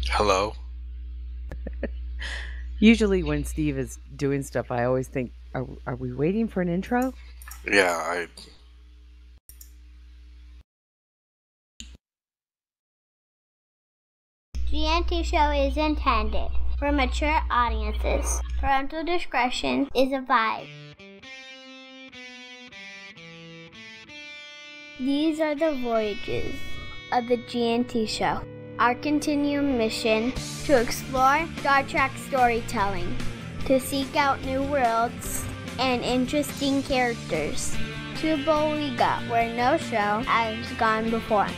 Hello. Usually when Steve is doing stuff, I always think, are we waiting for an intro? Yeah, GNT show is intended for mature audiences. Parental discretion is advised. These are the voyages of the GNT show. Our continuing mission to explore Star Trek storytelling, to seek out new worlds and interesting characters, to Boliga, where no show has gone before.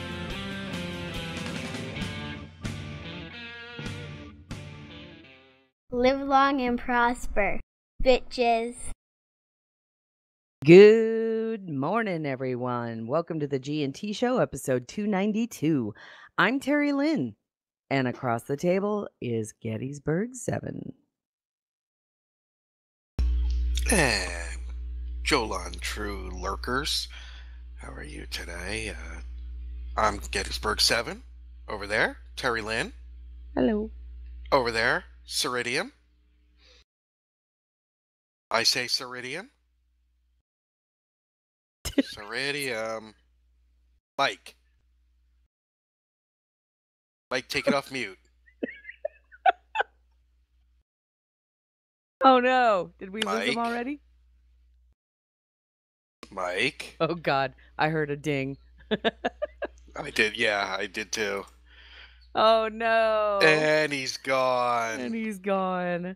Live long and prosper, bitches. Good morning, everyone. Welcome to the G&T Show, episode 292. I'm Terry Lynn, and across the table is Gettysburg 7. and Jolan True Lurkers. How are you today? I'm Gettysburg 7. Over there, Terry Lynn. Hello. Over there, Ceridium. I say Ceridium. Ceridium. Mike. Mike, take it off mute. Oh no, did we lose him Mike? already? Mike. Oh God, I heard a ding. I did, yeah, I did too. Oh no. And he's gone. And he's gone.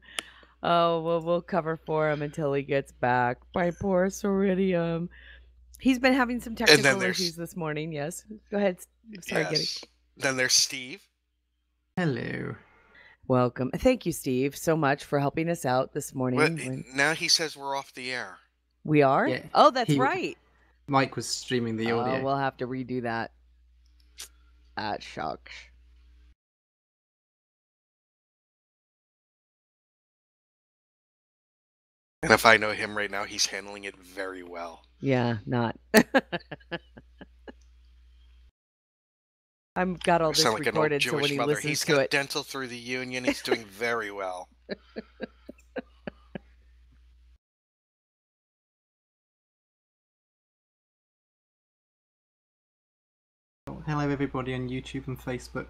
Oh, well, we'll cover for him until he gets back. My poor Ceridium. He's been having some technical issues this morning, yes. Go ahead. Sorry, yes. Getty. Then there's Steve. Hello. Welcome. Thank you, Steve, so much for helping us out this morning. Well, now he says we're off the air. We are? Yeah, oh, that's right. Mike was streaming the audio. Oh, we'll have to redo that. That shucks. And if I know him right now, he's handling it very well. Yeah, not. I've got all this like recorded, so when he listens he's to got it. dental through the union. He's doing very well. Hello, everybody on YouTube and Facebook.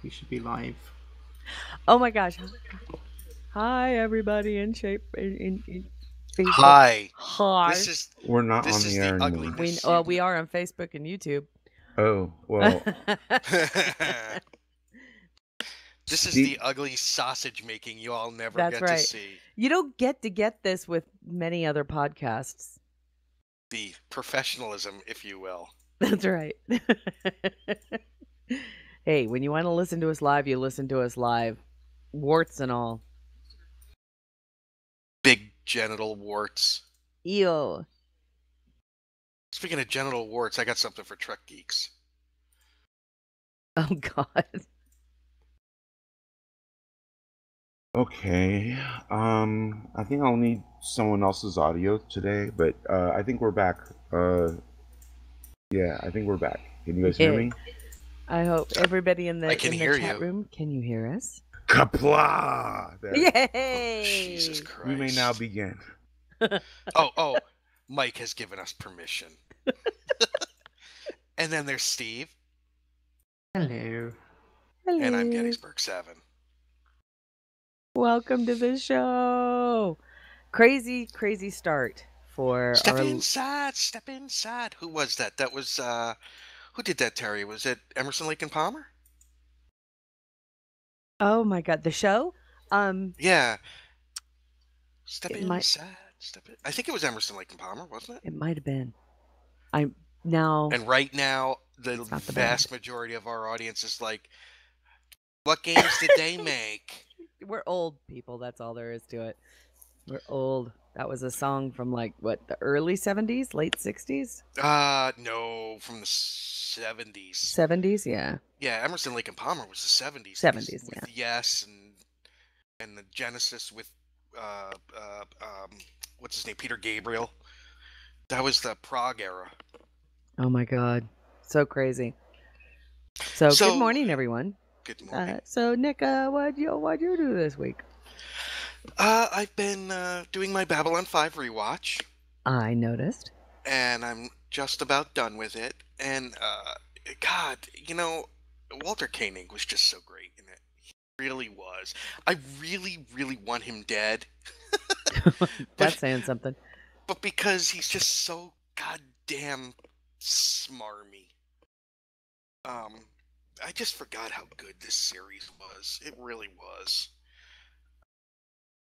We should be live. Oh my gosh! Hi, everybody in shape in Facebook. Hi. Hi. We're not on the air anymore. We are on Facebook and YouTube. Oh, well. This is the ugly sausage making you all never get to see. You don't get to get this with many other podcasts. The professionalism, if you will. That's right. Hey, when you want to listen to us live, you listen to us live. Warts and all. Big genital warts. Ew. Speaking of genital warts, I got something for Trek geeks. Oh, God. Okay. I think I'll need someone else's audio today, but I think we're back. Yeah, I think we're back. Can you guys hear me? I hope everybody in the chat room, can you hear us? Kapla! Yay! Oh, Jesus Christ. We may now begin. Oh, Mike has given us permission. And then there's Steve. Hello. Hello. And I'm Gettysburg 7. Welcome to the show. Crazy start for Step inside. Who was that? That was who did that, Terry? Was it Emerson, Lake and Palmer? Oh my God, the show? Yeah. Step inside. I think it was Emerson, Lake and Palmer, wasn't it? It might have been. And right now, the vast majority of our audience is like, what games did they make? We're old people. That's all there is to it. We're old. That was a song from the early 70s, late 60s? No, from the 70s. 70s, yeah. Yeah, Emerson, Lake and Palmer was the 70s. 70s, with Yes, and the Genesis with what's his name, Peter Gabriel. That was the prog era. Oh my God, so crazy. So good morning, everyone. Good morning. So Nick, what'd you do this week? I've been doing my Babylon 5 rewatch, I noticed. and I'm just about done with it. And God, Walter Koenig was just so great in it. He really was. I really, really want him dead. That's saying something. But because he's just so goddamn smarmy. I just forgot how good this series was. It really was.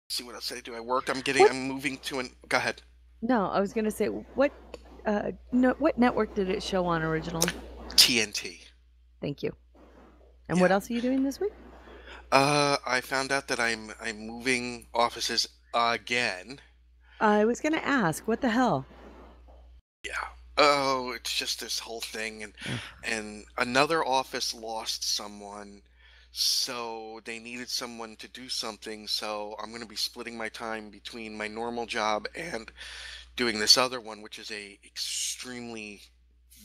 See what else I do. I'm moving to an. Go ahead. No, I was gonna say what network did it show on originally? TNT. Thank you. And what else are you doing this week? I found out that I'm moving offices again. I was gonna ask, what the hell? Yeah. Oh, it's just this whole thing, and another office lost someone, so they needed someone to do something. So I'm going to be splitting my time between my normal job and doing this other one, which is a extremely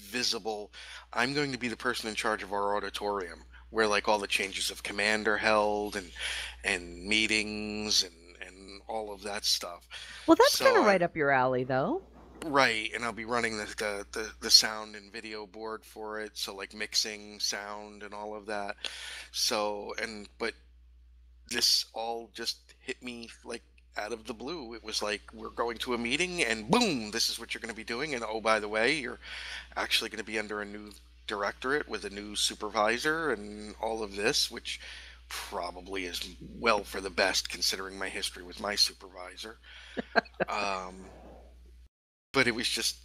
visible. I'm going to be the person in charge of our auditorium, where like all the changes of command are held and meetings and all of that stuff. Well, that's kind of right up your alley, though. Right, and I'll be running the sound and video board for it, so like mixing sound and all of that. But this all just hit me like out of the blue. It was like we're going to a meeting and boom, this is what you're going to be doing. And oh, by the way, you're actually going to be under a new directorate with a new supervisor and all of this, which probably is well for the best considering my history with my supervisor. But it was just,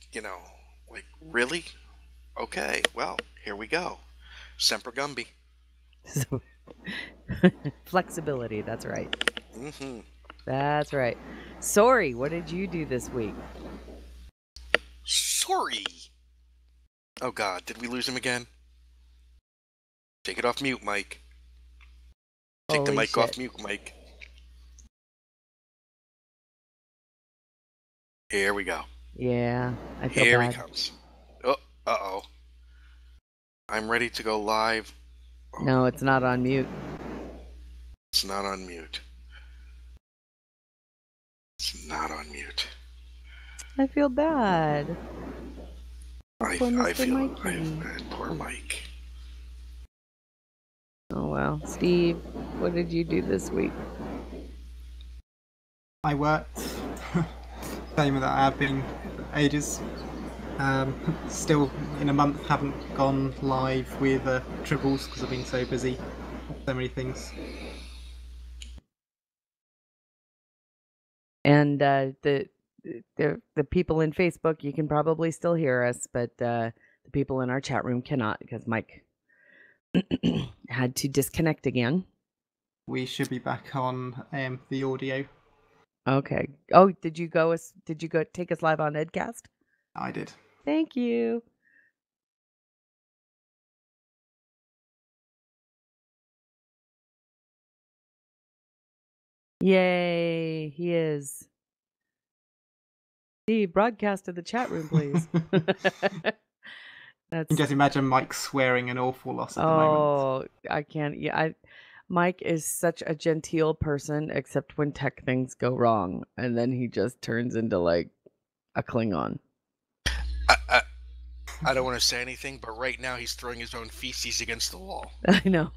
like, really? Okay, well, here we go. Semper Gumby. Flexibility, that's right. Mm-hmm. That's right. Sorry, what did you do this week? Sorry. Oh, God, did we lose him again? Take it off mute, Mike. Take the mic off mute, Mike. Here we go. Yeah, I feel Here bad. he comes. Oh, uh-oh. I'm ready to go live. No, it's not on mute. It's not on mute. It's not on mute. I feel bad. I feel poor Mike. Oh well. Steve, what did you do this week? I worked. Same that I have been ages. Still in a month haven't gone live with Tribbles because I've been so busy. So many things. And the people in Facebook, you can probably still hear us, but the people in our chat room cannot because Mike had to disconnect again. We should be back on the audio. Okay. Oh, did you go take us live on Edcast? I did. Thank you. Yay, he is. Steve, broadcast to the chat room, please. I can just imagine Mike swearing an awful lot at the moment. Oh, I can't. Yeah, Mike is such a genteel person, except when tech things go wrong, and then he just turns into like a Klingon. I don't want to say anything, but right now he's throwing his own feces against the wall. I know.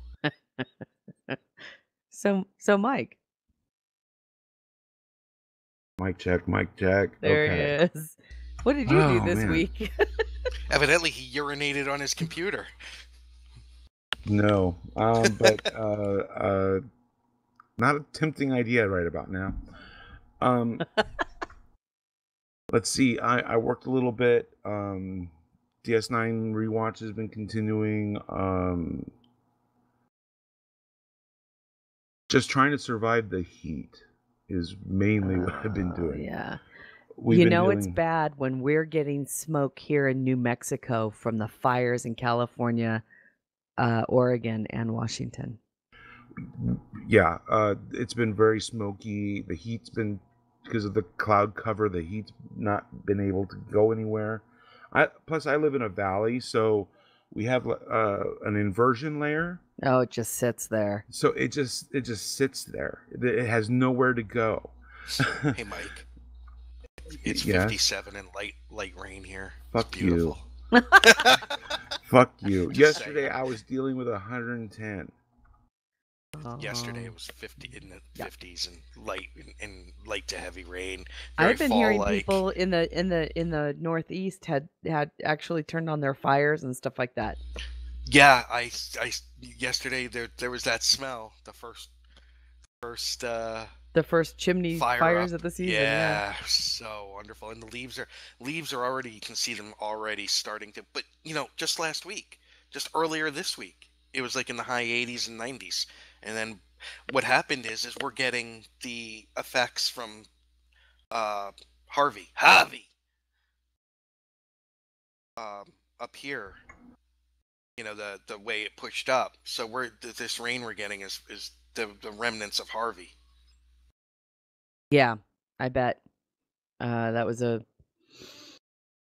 So Mike. Mic check, mic check. There okay. he is. What did you do this week? Evidently, he urinated on his computer. No, but not a tempting idea right about now. Let's see. I worked a little bit. DS9 rewatch has been continuing. Just trying to survive the heat is mainly what I've been doing. Yeah. It's bad when we're getting smoke here in New Mexico from the fires in California, Oregon, and Washington. Yeah, it's been very smoky. The heat's been, because of the cloud cover, the heat's not been able to go anywhere. Plus, I live in a valley, so we have an inversion layer. Oh, it just sits there. So it just sits there. It has nowhere to go. Hey, Mike. It's Yes? 57 and light rain here. Fuck it's beautiful. you. Fuck you. Just Yesterday saying. I was dealing with 110. Yesterday it was 50 in the 50s and light to heavy rain. I've been hearing fall-like. people in the Northeast had actually turned on their fires and stuff like that. Yeah, I yesterday there was that smell. The first chimney fires of the season. Yeah, so wonderful. And the leaves are already, you can see them already starting to, but just last week, just earlier this week, it was like in the high 80s and 90s. And then what happened is we're getting the effects from Harvey up here. The way it pushed up. So this rain we're getting is the remnants of Harvey. Yeah, I bet. That was a.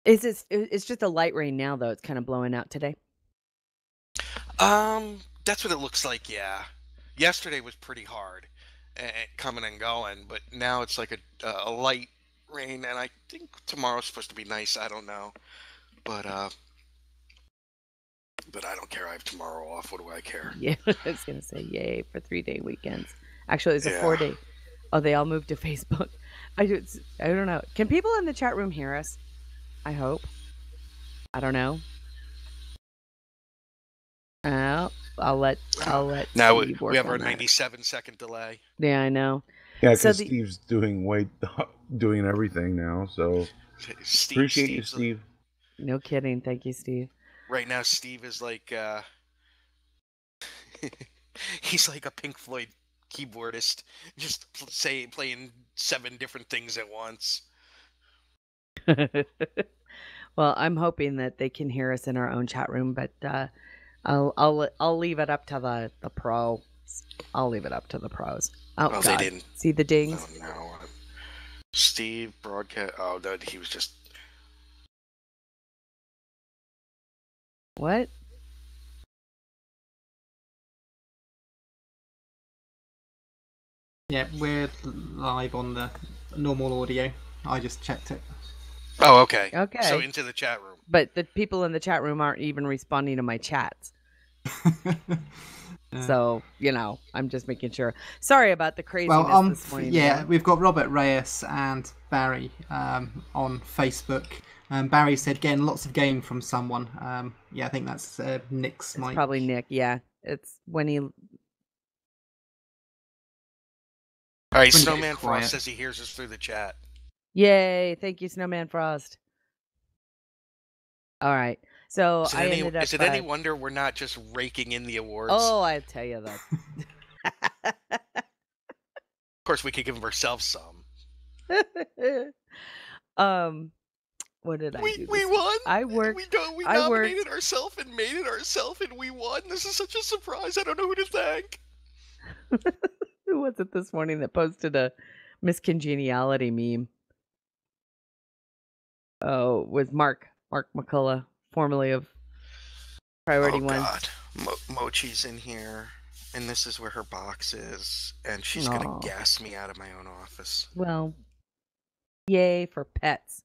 It's just a light rain now, though. It's kind of blowing out today. That's what it looks like. Yeah, yesterday was pretty hard, coming and going, but now it's like a light rain, and I think tomorrow's supposed to be nice. I don't know, but I don't care. I have tomorrow off. What do I care? Yeah, I was gonna say yay for 3-day weekends. Actually, it's a 4-day. Oh, they all moved to Facebook. I don't know. Can people in the chat room hear us? I hope. I don't know. I'll let. Now Steve we have our that. 97-second delay. Yeah, I know. Yeah, because Steve's doing everything now. So appreciate you, Steve. No kidding. Thank you, Steve. Right now, Steve is like he's like a Pink Floyd keyboardist, just playing 7 different things at once. Well, I'm hoping that they can hear us in our own chat room, but I'll leave it up to the pro. I'll leave it up to the pros. Oh, God. They didn't see the dings. Oh no, Steve broadcast. Oh, no, he was just. What? Yeah, we're live on the normal audio. I just checked it. Oh, okay. Okay. So into the chat room. But the people in the chat room aren't even responding to my chats. So, I'm just making sure. Sorry about the craziness this morning. Yeah, we've got Robert Reyes and Barry on Facebook. Barry said, getting lots of game from someone. Yeah, I think that's Nick's mic. Probably Nick, yeah. It's when he... All right, Snowman Frost says he hears us through the chat. Yay! Thank you, Snowman Frost. All right, so is it any wonder we're not just raking in the awards? Oh, I tell you that. Of course, we could give ourselves some. What did I do? We won. I worked. We nominated ourselves and made it ourselves, and we won. This is such a surprise. I don't know who to thank. Who was it this morning that posted a miscongeniality meme? Oh, with Mark McCullough, formerly of Priority One. Oh God, Mochi's in here, and this is where her box is, and she's gonna gas me out of my own office. Well, yay for pets.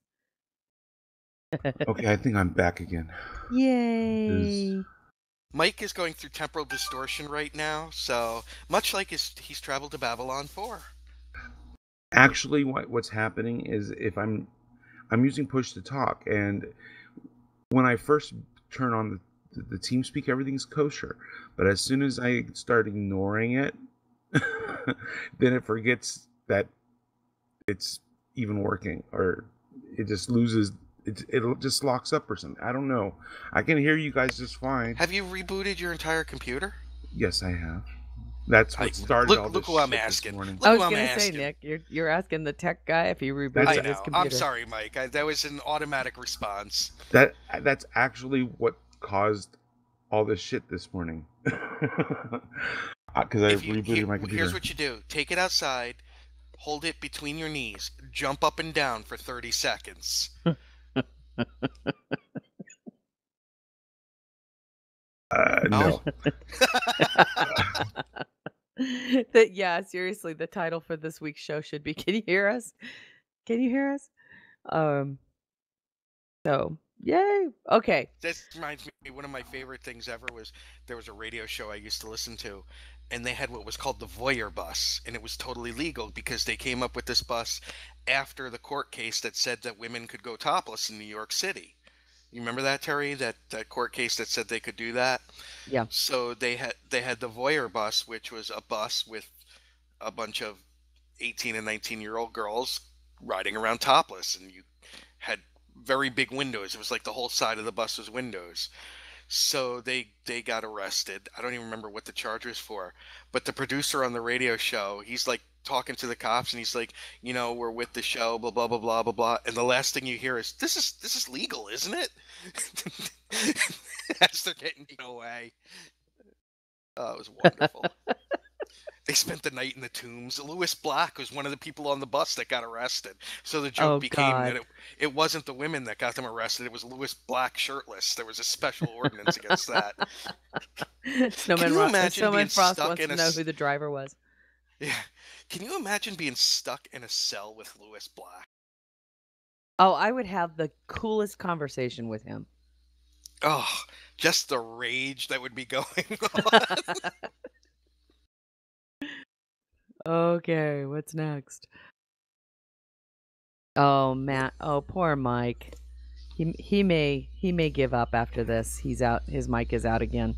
Okay, I think I'm back again. Yay. Mike is going through temporal distortion right now, so much like he's traveled to Babylon 4. Actually, what's happening is if I'm using push to talk, and when I first turn on the TeamSpeak, everything's kosher. But as soon as I start ignoring it, then it forgets that it's even working, or it just loses. It just locks up or something. I don't know. I can hear you guys just fine. Have you rebooted your entire computer? Yes, I have. That's what started all this shit I'm asking. This morning. I was going to say, Nick, you're asking the tech guy if he rebooted his computer. I'm sorry, Mike. That was an automatic response. That's actually what caused all this shit this morning. Because I rebooted my computer. Here's what you do. Take it outside, hold it between your knees, jump up and down for 30 seconds. Oh, No. Yeah, seriously, the title for this week's show should be "Can you hear us? Can you hear us?" Um, so yay. Okay. that reminds me. One of my favorite things ever was there was a radio show I used to listen to, and they had what was called the Voyeur bus, and it was totally legal because they came up with this bus after the court case that said that women could go topless in New York City. You remember that, Terry? That court case that said they could do that. Yeah. So they had the Voyeur bus, which was a bus with a bunch of 18 and 19-year-old girls riding around topless, and you had very big windows. It was like the whole side of the bus was windows. So they got arrested. I don't even remember what the charge was for, but the producer on the radio show, he's like talking to the cops, and he's like, we're with the show, blah blah blah blah blah blah, and the last thing you hear is, this is legal, isn't it? As they're getting away. Oh, it was wonderful. They spent the night in the tombs. Lewis Black was one of the people on the bus that got arrested. So the joke Oh became that God. it wasn't the women that got them arrested. It was Lewis Black shirtless. There was a special ordinance against that. Can you imagine Snowman being Frost stuck wants in to a know who the driver was. yeah? Can you imagine being stuck in a cell with Lewis Black? Oh, I would have the coolest conversation with him. Oh, just the rage that would be going on. Okay, what's next? Oh, Matt. Oh, poor Mike. He may give up after this. He's out. His mic is out again.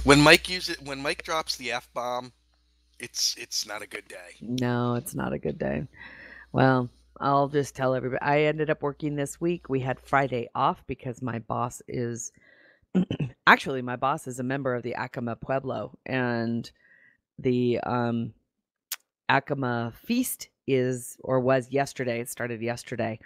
When Mike drops the F-bomb, it's not a good day. No, it's not a good day. Well, I'll just tell everybody. I ended up working this week. We had Friday off because my boss is actually my boss is a member of the Acoma Pueblo, and the Acoma feast is or was yesterday. It started yesterday.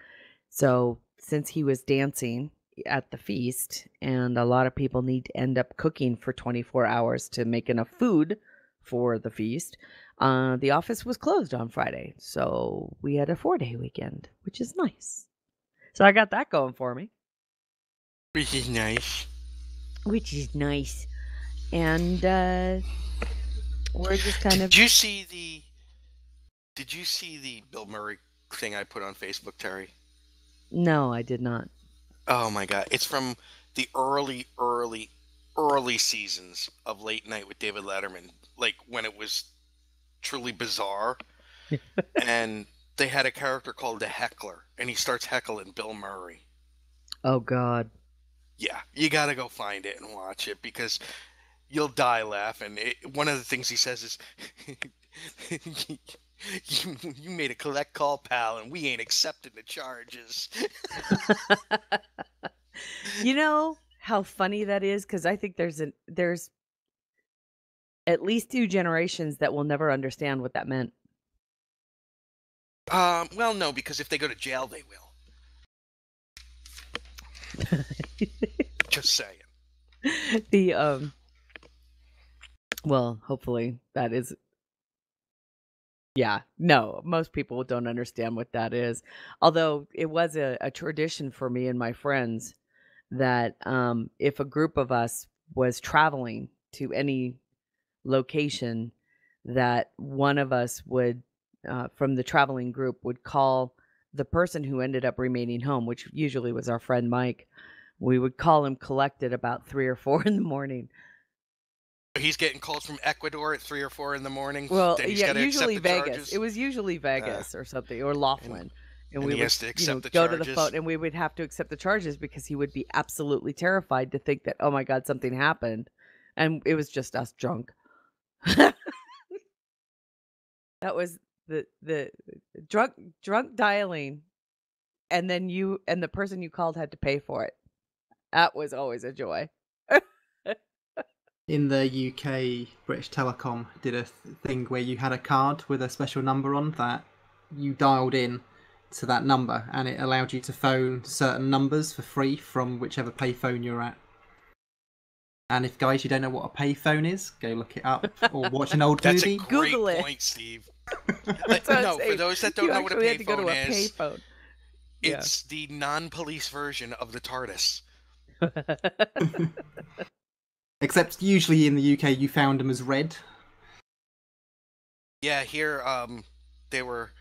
So since he was dancing at the feast, and a lot of people need to end up cooking for 24 hours to make enough food for the feast, the office was closed on Friday. So we had a 4-day weekend, which is nice. So I got that going for me. Which is nice. Which is nice. And we're just kind of... Did you see the Bill Murray thing I put on Facebook, Terry? No, I did not. Oh my God. It's from the early seasons of Late Night with David Letterman, like when it was truly bizarre. And they had a character called the Heckler, and he starts heckling Bill Murray. Oh God. Yeah, you gotta go find it and watch it because you'll die laughing. One of the things he says is, you made a collect call, pal, and we ain't accepting the charges. You know how funny that is? Because I think there's at least 2 generations that will never understand what that meant. Well, no, because if they go to jail, they will. Just saying. Well, hopefully that is. Yeah, no, most people don't understand what that is. Although it was a tradition for me and my friends that if a group of us was traveling to any location, that one of us would, from the traveling group, would call the person who ended up remaining home, which usually was our friend Mike. We would call him collect at about 3 or 4 in the morning. He's getting calls from Ecuador at 3 or 4 in the morning. Well, then he's yeah, gotta usually accept the Vegas. charges. It was usually Vegas or something, or Laughlin. And and we he would, has to accept the go to the charges. phone, and we would have to accept the charges because he would be absolutely terrified to think that, oh my God, something happened, and it was just us drunk. That was the drunk dialing, and then you and the person you called had to pay for it. That was always a joy. In the UK, British Telecom did a thing where you had a card with a special number on that you dialed in to that number, and it allowed you to phone certain numbers for free from whichever payphone you're at. And if, guys, you don't know what a payphone is, go look it up or watch an old That's movie. a great Google it. point, Steve. That's what I'm No, for saying. those that don't You know what a actually had to go to a payphone is, payphone. Yeah. it's the non-police version of the TARDIS. Except usually in the UK you found them as red. Yeah, here they were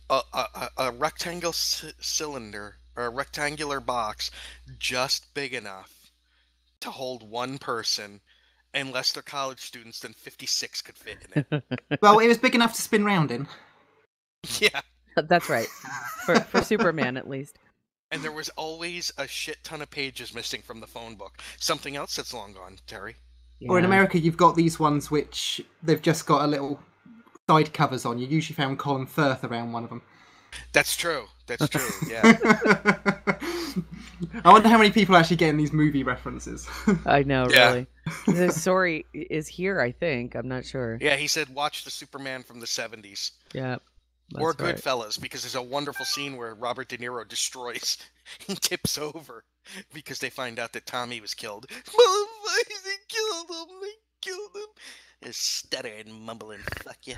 a rectangle cylinder or a rectangular box just big enough to hold one person. Unless they're college students, then 56 could fit in it. Well, it was big enough to spin round in. Yeah. That's right. For Superman, at least. And there was always a shit ton of pages missing from the phone book. Something else that's long gone, Terry. Yeah. Or in America, you've got these ones which they've just got a little side covers on. You usually found Colin Firth around one of them. That's true. That's true. Yeah. I wonder how many people actually getting these movie references. I know, Yeah. really. The story is here, I think. I'm not sure. Yeah, he said watch the Superman from the 70s. Yeah. Or that's right. Goodfellas, because there's a wonderful scene where Robert De Niro destroys, he tips over because they find out that Tommy was killed. Motherfuckers, they killed him, they killed him. He's stuttering, mumbling, fuck you.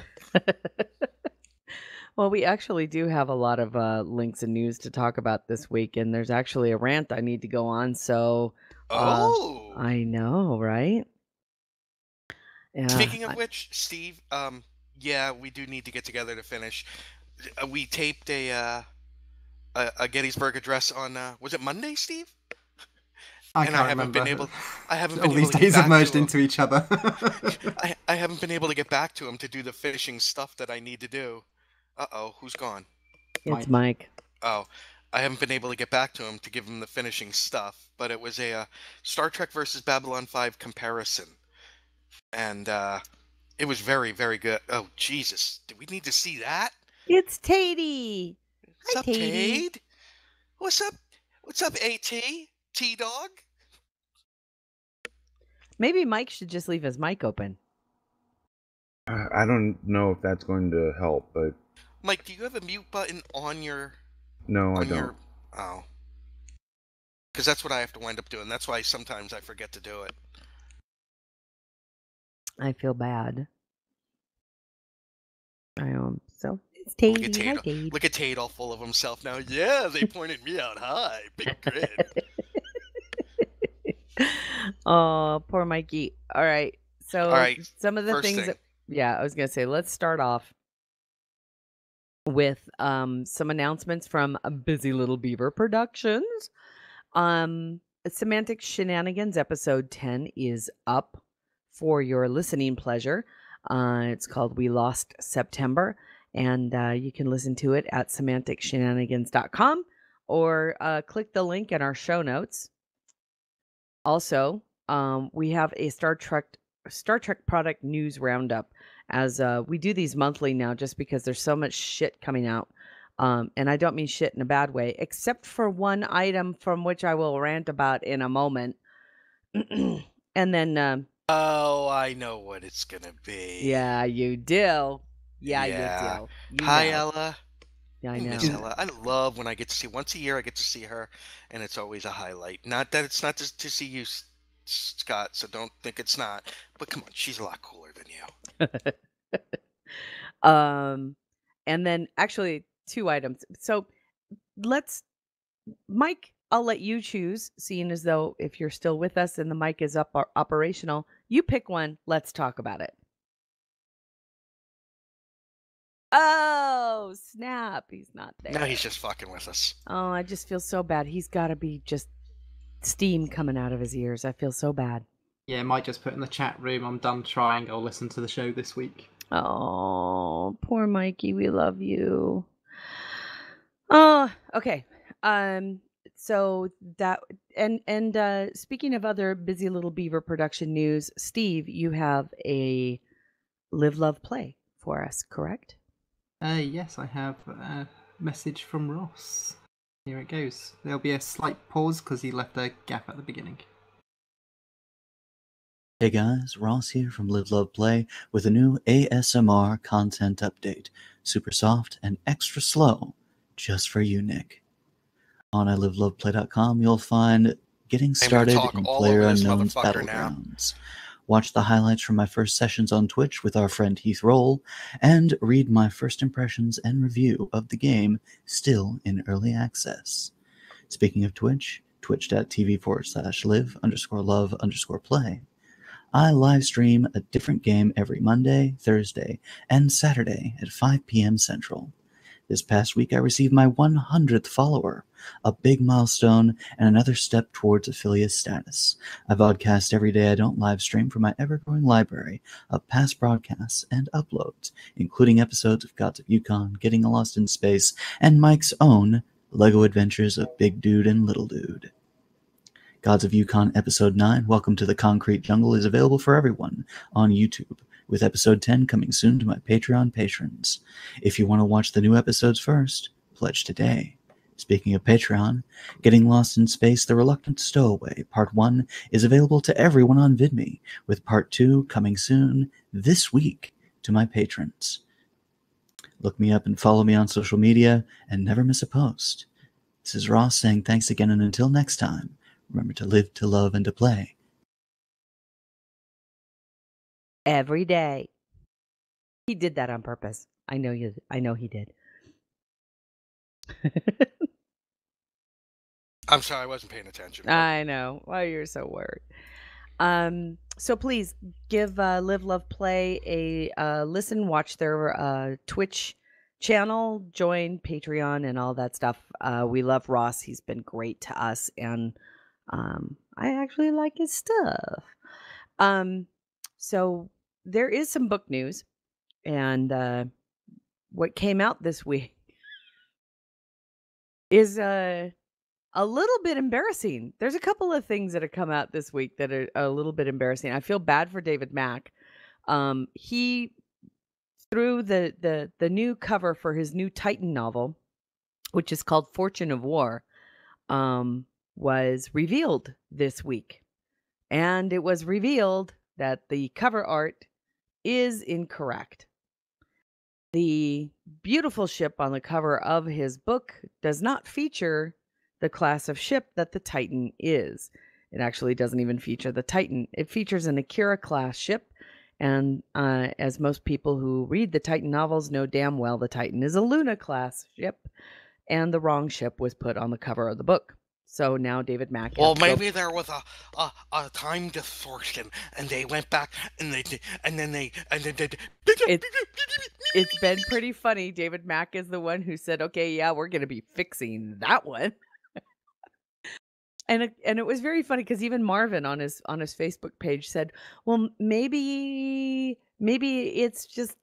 Well, we actually do have a lot of links and news to talk about this week, and there's actually a rant I need to go on, so... Oh! I know, right? Yeah. Speaking of which, Steve, yeah, we do need to get together to finish. We taped a Gettysburg Address on, was it Monday, Steve? I And can't I haven't remember. been able. I haven't All been these able to days get have back merged to him. into each other. I haven't been able to get back to him to do the finishing stuff that I need to do. Uh-oh, who's gone? It's Mike. Oh, I haven't been able to get back to him to give him the finishing stuff, but it was a Star Trek versus Babylon 5 comparison. And it was very, very good. Oh, Jesus. Do we need to see that? It's Tatey. What's Hi, up, Tatey. Tade? What's up? What's up, AT? T-Dog? Maybe Mike should just leave his mic open. I don't know if that's going to help, but Mike, do you have a mute button on your... no, I on don't. your... Oh. Because that's what I have to wind up doing. That's why sometimes I forget to do it. I feel bad. I so it's Look at Tatey. Hi, Tate. Tatey. Look at Tate all full of himself now. Yeah, they pointed me out high. Big grin. Oh, poor Mikey. All right. So All right, some of the first things thing. that, yeah, I was going to say, let's start off with some announcements from Busy Little Beaver Productions. Semantic Shenanigans episode 10 is up for your listening pleasure. It's called We Lost September, and you can listen to it at semanticshenanigans.com or click the link in our show notes. Also, we have a Star Trek product news roundup, as we do these monthly now just because there's so much shit coming out. And I don't mean shit in a bad way, except for one item from which I will rant about in a moment. And then... Oh, I know what it's gonna be. yeah, you do. Yeah, Yeah. you do. Hi, know. Ella. Yeah, I I know. miss Ella. I love when I get to see, once a year I get to see her, and it's always a highlight. Not that it's not just to see you, Scott, so don't think it's not. But come on, she's a lot cooler than you. And then actually 2 items. So Mike, I'll let you choose, seeing as though if you're still with us and the mic is up or operational, you pick one. Let's talk about it. Oh, snap. He's not there. Now he's just fucking with us. Oh, I just feel so bad. He's got to be just steam coming out of his ears. I feel so bad. Yeah, Mike just put in the chat room, I'm done trying, I'll listen to the show this week. Oh, poor Mikey. We love you. Oh, okay. So that and speaking of other Busy Little Beaver production news, Steve, you have a Live Love Play for us, correct? Yes, I have a message from Ross. Here it goes. There'll be a slight pause because he left a gap at the beginning. Hey guys, Ross here from Live Love Play with a new ASMR content update. Super soft and extra slow, just for you, Nick. On iliveloveplay.com, you'll find Getting Started talk in all over this PlayerUnknown's motherfucker now. Battlegrounds. Watch the highlights from my first sessions on Twitch with our friend Heath Roll, and read my first impressions and review of the game still in early access. Speaking of Twitch, twitch.tv/live_love_play. I live stream a different game every Monday, Thursday, and Saturday at 5 p.m. Central. This past week, I received my 100th follower, a big milestone and another step towards affiliate status. I vodcast every day I don't live stream from my ever-growing library of past broadcasts and uploads, including episodes of Gods of Yukon, Getting Lost in Space, and Mike's own LEGO Adventures of Big Dude and Little Dude. Gods of Yukon Episode 9, Welcome to the Concrete Jungle, is available for everyone on YouTube, with Episode 10 coming soon to my Patreon patrons. If you want to watch the new episodes first, pledge today. Speaking of Patreon, Getting Lost in Space, The Reluctant Stowaway, Part 1 is available to everyone on VidMe, with Part 2 coming soon this week to my patrons. Look me up and follow me on social media, and never miss a post. This is Ross saying thanks again, and until next time, remember to live, to love, and to play every day. He did that on purpose. I know he did. I'm sorry, I wasn't paying attention. I know. Why you're so worried. So please give Live Love Play a listen, watch their Twitch channel, join Patreon and all that stuff. We love Ross. He's been great to us, and I actually like his stuff. So there is some book news, and what came out this week is a little bit embarrassing. There's a couple of things that have come out this week that are a little bit embarrassing. I feel bad for David Mack. He threw the new cover for his new Titan novel, which is called Fortune of War, was revealed this week. And it was revealed that the cover art is incorrect. The beautiful ship on the cover of his book does not feature the class of ship that the Titan is. It actually doesn't even feature the Titan. It features an Akira class ship, and as most people who read the Titan novels know damn well, the Titan is a Luna class ship, and the wrong ship was put on the cover of the book. So now David Mack. Well, maybe there was a time distortion, and they went back, and then they. It's been pretty funny. David Mack is the one who said, "Okay, yeah, we're going to be fixing that one." And it was very funny because even Marvin on his Facebook page said, "Well, maybe it's just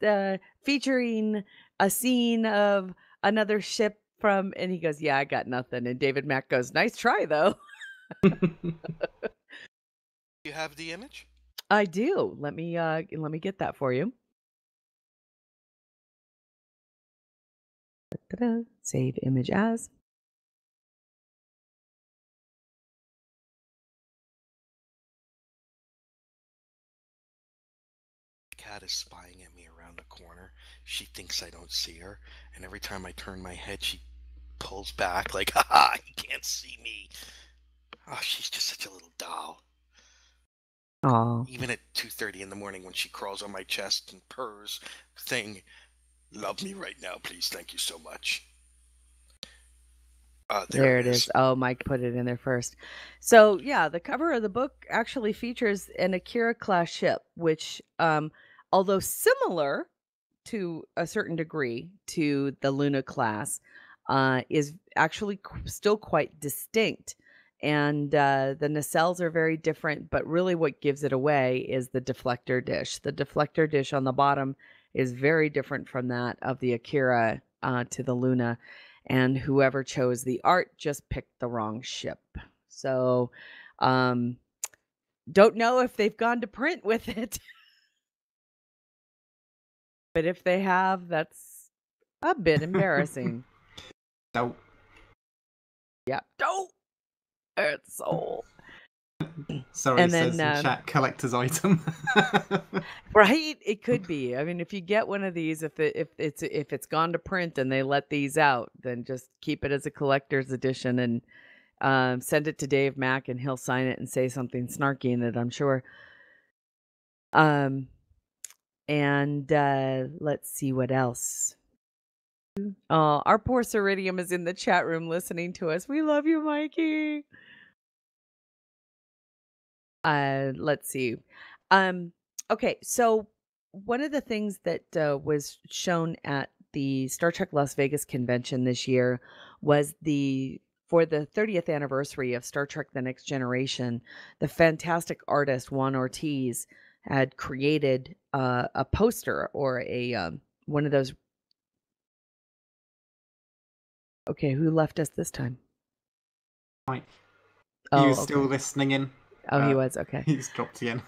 featuring a scene of another ship from," and he goes, "Yeah, I got nothing." And David Mack goes, "Nice try, though." You have the image? I do. Let me get that for you. Da-da-da. Save image as. Cat is spying at me around the corner. She thinks I don't see her, and every time I turn my head, she pulls back like, "Haha, you can't see me." Oh, she's just such a little doll. Aww. Even at 2:30 in the morning when she crawls on my chest and purrs, saying, "Love me right now, please. Thank you so much." There it is. Oh, Mike put it in there first. So yeah, the cover of the book actually features an Akira class ship, which, although similar to a certain degree to the Luna class, is actually still quite distinct. And the nacelles are very different, but really what gives it away is the deflector dish. The deflector dish on the bottom is very different from that of the Akira to the Luna. And whoever chose the art just picked the wrong ship. So, don't know if they've gone to print with it. But if they have, that's a bit embarrassing. Dope. Yeah. Dope. It's so. Sorry, And says then, in chat, collector's item. Right? It could be. I mean, if you get one of these, if it's gone to print and they let these out, then just keep it as a collector's edition and send it to Dave Mack, and he'll sign it and say something snarky in it, I'm sure. And let's see what else. Oh, our poor Ceridium is in the chat room listening to us. We love you, Mikey. Let's see. Okay, so one of the things that was shown at the Star Trek Las Vegas convention this year was for the 30th anniversary of Star Trek The Next Generation, the fantastic artist Juan Ortiz had created a poster or a one of those. Okay, who left us this time? Right. He Oh, was still okay. listening in. Oh, he was okay. He's dropped again.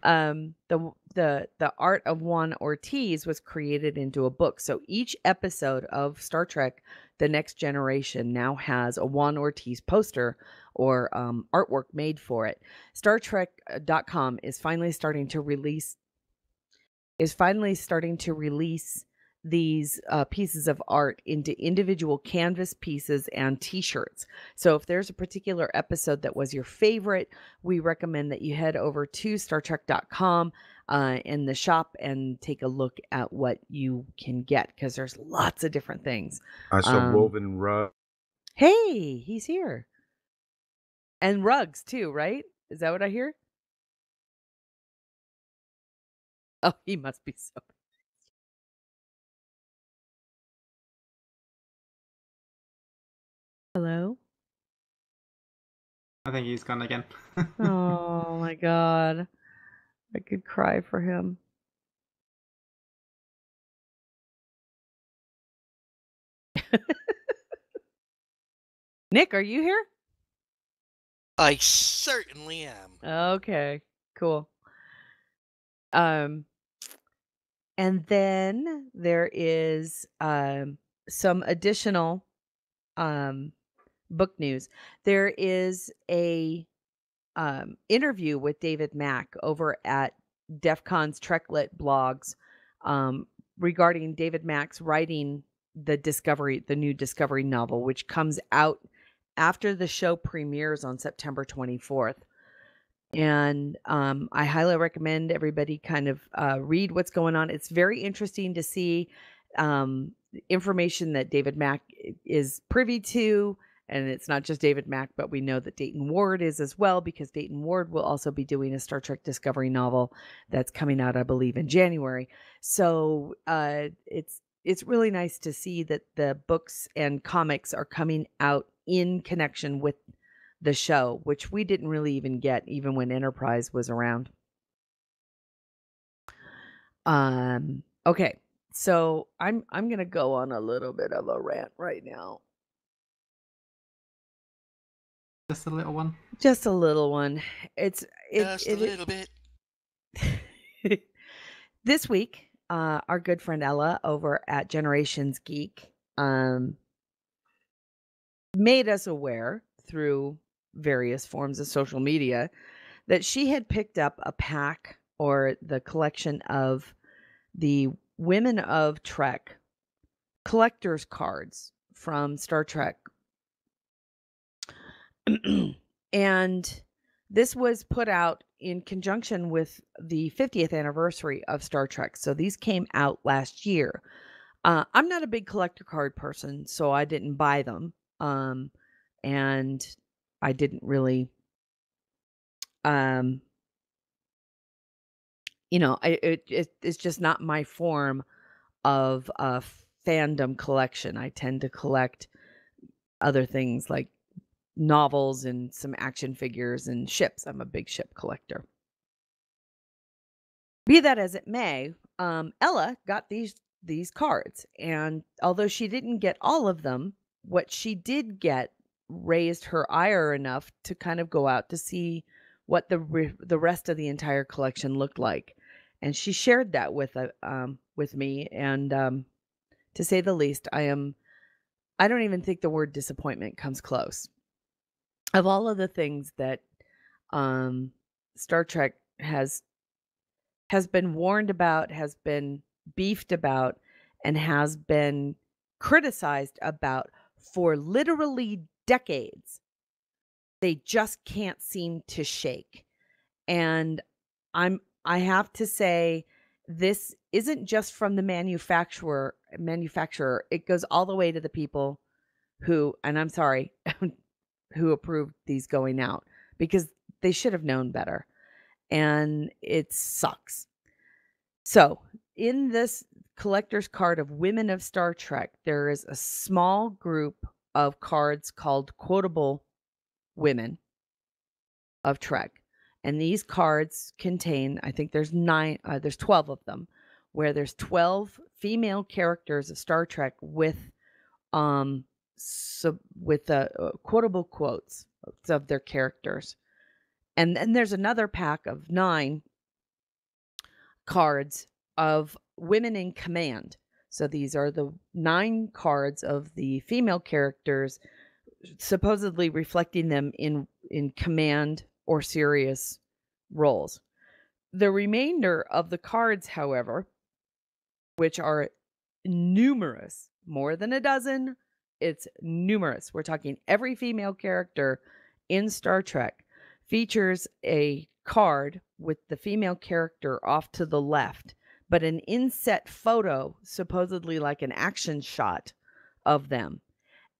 The art of Juan Ortiz was created into a book. So each episode of Star Trek The Next Generation now has a Juan Ortiz poster or artwork made for it. StarTrek.com is finally starting to release these pieces of art into individual canvas pieces and t-shirts. So if there's a particular episode that was your favorite, we recommend that you head over to StarTrek.com in the shop and take a look at what you can get, because there's lots of different things. I saw woven rug. Hey, he's here. And rugs too, right? Is that what I hear? Oh, he must be so. Hello? I think he's gone again. Oh my God. I could cry for him. Nick, are you here? I certainly am. Okay, cool. And then there is some additional book news. There is a interview with David Mack over at DEF CON's Treklit blogs regarding David Mack's writing the new Discovery novel, which comes out after the show premieres on September 24th. And I highly recommend everybody kind of read what's going on. It's very interesting to see information that David Mack is privy to. And it's not just David Mack, but we know that Dayton Ward is as well, because Dayton Ward will also be doing a Star Trek Discovery novel that's coming out, I believe, in January. So it's really nice to see that the books and comics are coming out in connection with the show, which we didn't really even get even when Enterprise was around. Okay, so I'm gonna go on a little bit of a rant right now. Just a little one. Just a little one. Just a little bit. This week, our good friend Ella over at Generations Geek made us aware through various forms of social media that she had picked up a pack or the collection of the Women of Trek collector's cards from Star Trek. And this was put out in conjunction with the 50th anniversary of Star Trek. So these came out last year. I'm not a big collector card person, so I didn't buy them. And I didn't really, it's just not my form of fandom collection. I tend to collect other things like novels and some action figures and ships. I'm a big ship collector. Be that as it may, Ella got these cards, and although she didn't get all of them, what she did get raised her ire enough to kind of go out to see what the rest of the entire collection looked like, and she shared that with me. And to say the least, I don't even think the word disappointment comes close. Of all of the things that Star Trek has been warned about, has been beefed about, and has been criticized about for literally decades, they just can't seem to shake. And I have to say, this isn't just from the manufacturer. It goes all the way to the people who, and I'm sorry, who approved these going out, because they should have known better. and it sucks. So, in this collector's card of Women of Star Trek, there is a small group of cards called Quotable Women of Trek. And these cards contain, I think there's 12 of them, where there's 12 female characters of Star Trek with quotable quotes of their characters. And then there's another pack of 9 cards of women in command. So these are the 9 cards of the female characters, supposedly reflecting them in command or serious roles. The remainder of the cards, however, which are numerous, more than a dozen, it's numerous. We're talking every female character in Star Trek features a card with the female character off to the left, but an inset photo, supposedly like an action shot of them.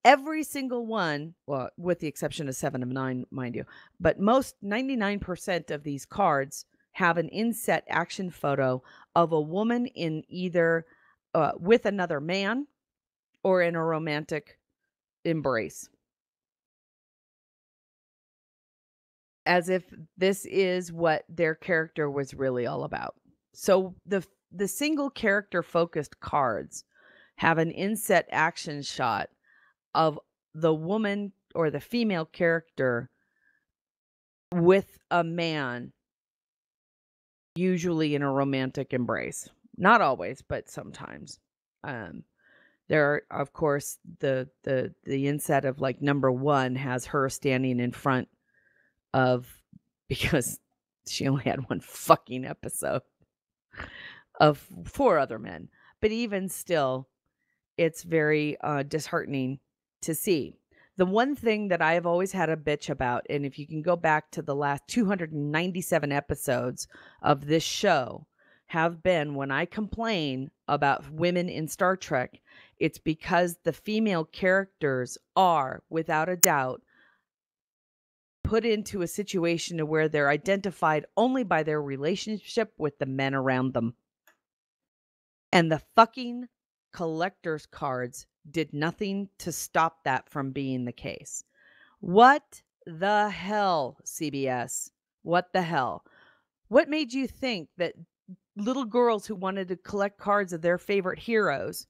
Every single one, well, with the exception of 7 of 9, mind you, but most 99% of these cards have an inset action photo of a woman in either with another man or in a romantic embrace. As if this is what their character was really all about. So the single character focused cards have an inset action shot of the woman or the female character with a man, usually in a romantic embrace. Not always, but sometimes. There are, of course, the inset of like number 1 has her standing in front of, because she only had one fucking episode, of 4 other men. But even still, it's very disheartening to see. The one thing that I have always had a bitch about, and if you can go back to the last 297 episodes of this show, have been when I complain about women in Star Trek, it's because the female characters are, without a doubt, put into a situation where they're identified only by their relationship with the men around them. And the fucking collector's cards did nothing to stop that from being the case. What the hell, CBS? What the hell? What made you think that little girls who wanted to collect cards of their favorite heroes,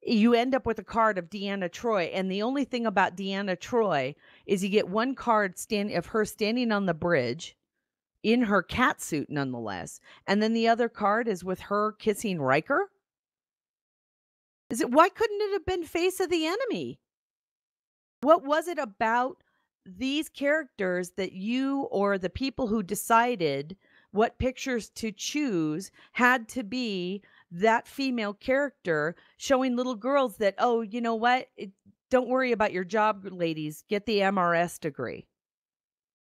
you end up with a card of Deanna Troi, and the only thing about Deanna Troi is you get one card of her standing on the bridge in her cat suit nonetheless, and then the other card is with her kissing Riker? Why couldn't it have been Face of the Enemy? What was it about these characters that you or the people who decided what pictures to choose had to be that female character showing little girls that, oh, you know what? Don't worry about your job, ladies. Get the MRS degree.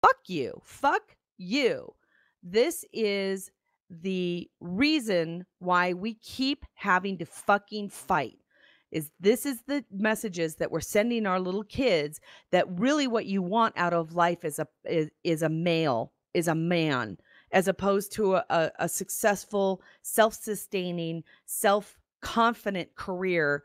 Fuck you. Fuck you. This is the reason why we keep having to fucking fight. This is the messages that we're sending our little kids, that really what you want out of life is a man, as opposed to a successful, self-sustaining, self-confident career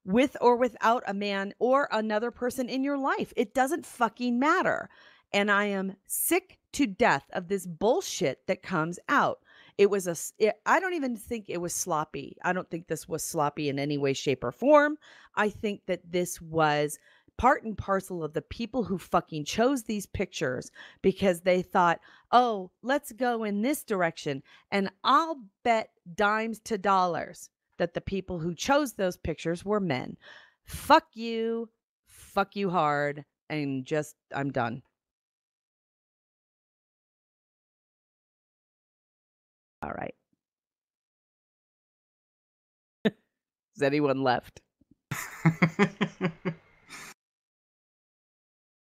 with or without a man or another person in your life. It doesn't fucking matter. And I am sick to death of this bullshit that comes out. I don't even think it was sloppy. I don't think this was sloppy in any way, shape, or form. I think that this was part and parcel of the people who fucking chose these pictures because they thought, oh, let's go in this direction. And I'll bet dimes to dollars that the people who chose those pictures were men. Fuck you hard, and I'm done. All right. Is anyone left?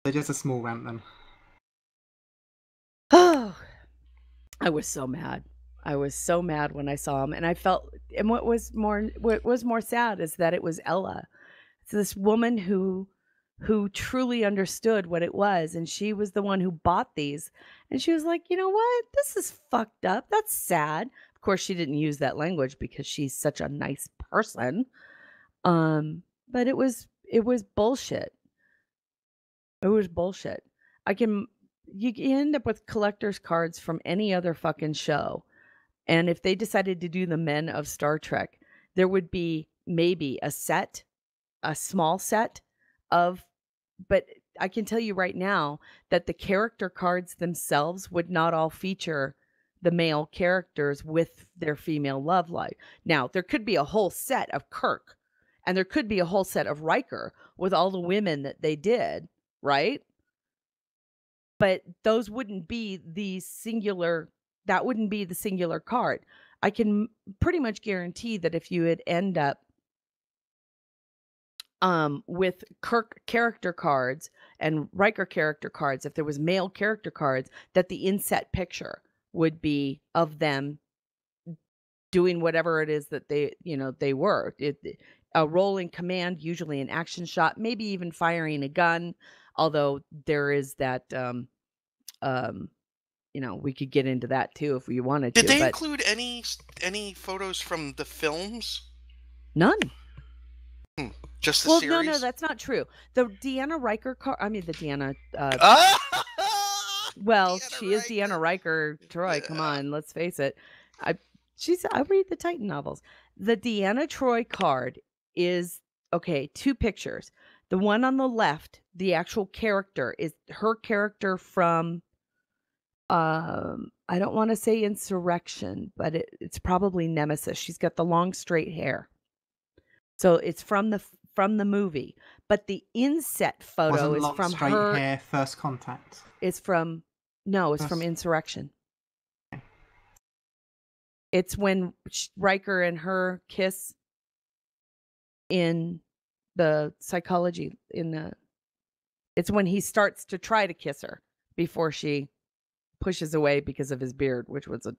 So just a small rant then. Oh, I was so mad. I was so mad when I saw him, and I felt. And what was more sad is that it was Ella. It's this woman who who truly understood what it was, and she was the one who bought these, and she was like, "You know what? This is fucked up. That's sad." Of course, she didn't use that language because she's such a nice person. But it was bullshit. It was bullshit. I can you end up with collector's cards from any other fucking show. And if they decided to do the men of Star Trek, there would be maybe a small set of, but I can tell you right now that the character cards themselves would not all feature the male characters with their female love life. Now, there could be a whole set of Kirk, and there could be a whole set of Riker with all the women that they did, right? But those wouldn't be the singular that wouldn't be the singular card. I can pretty much guarantee that if you would end up with Kirk character cards and Riker character cards, if there was male character cards, that the inset picture would be of them doing whatever it is that they were. A rolling command, usually an action shot, maybe even firing a gun, although there is that we could get into that too if we wanted Did to, they but include any photos from the films? none. Just the Well, series? no, that's not true. The Deanna Riker the Deanna, well, Deanna she is Deanna Riker, Troy, come on, let's face it. I read the Titan novels. The Deanna Troy card is, okay, 2 pictures. The one on the left, the actual character, is her character from, I don't wanna say Insurrection, but it's probably Nemesis. She's got the long straight hair. So it's from the movie, but the inset photo Wasn't is long from straight her. hair First Contact? It's from it's from First- Insurrection. It's when Riker and her kiss in the psychology it's when he starts to try to kiss her before she pushes away because of his beard, which was a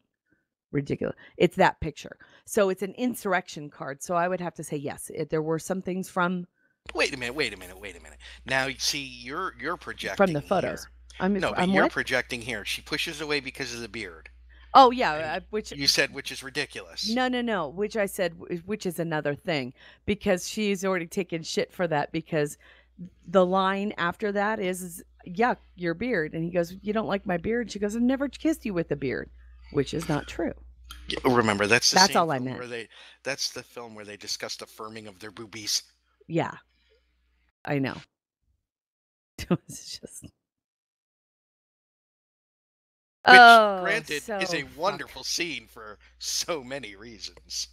ridiculous. It's that picture. So it's an Insurrection card. So I would have to say yes. There were some things from. Wait a minute. Now, you see, you're projecting From the photos. Here. I'm you're what? projecting here. She pushes away because of the beard. Oh yeah, which You said, which is ridiculous. no, which I said, which is another thing, because she's already taken shit for that, because the line after that is yuck, your beard. And he goes, you don't like my beard? She goes, I've never kissed you with a beard, which is not true. Remember, that's the That's same all I film meant. that's the film where they discussed affirming of their boobies. Yeah, I know. It's just. Which, Oh, granted, so is a fuck. wonderful scene for so many reasons.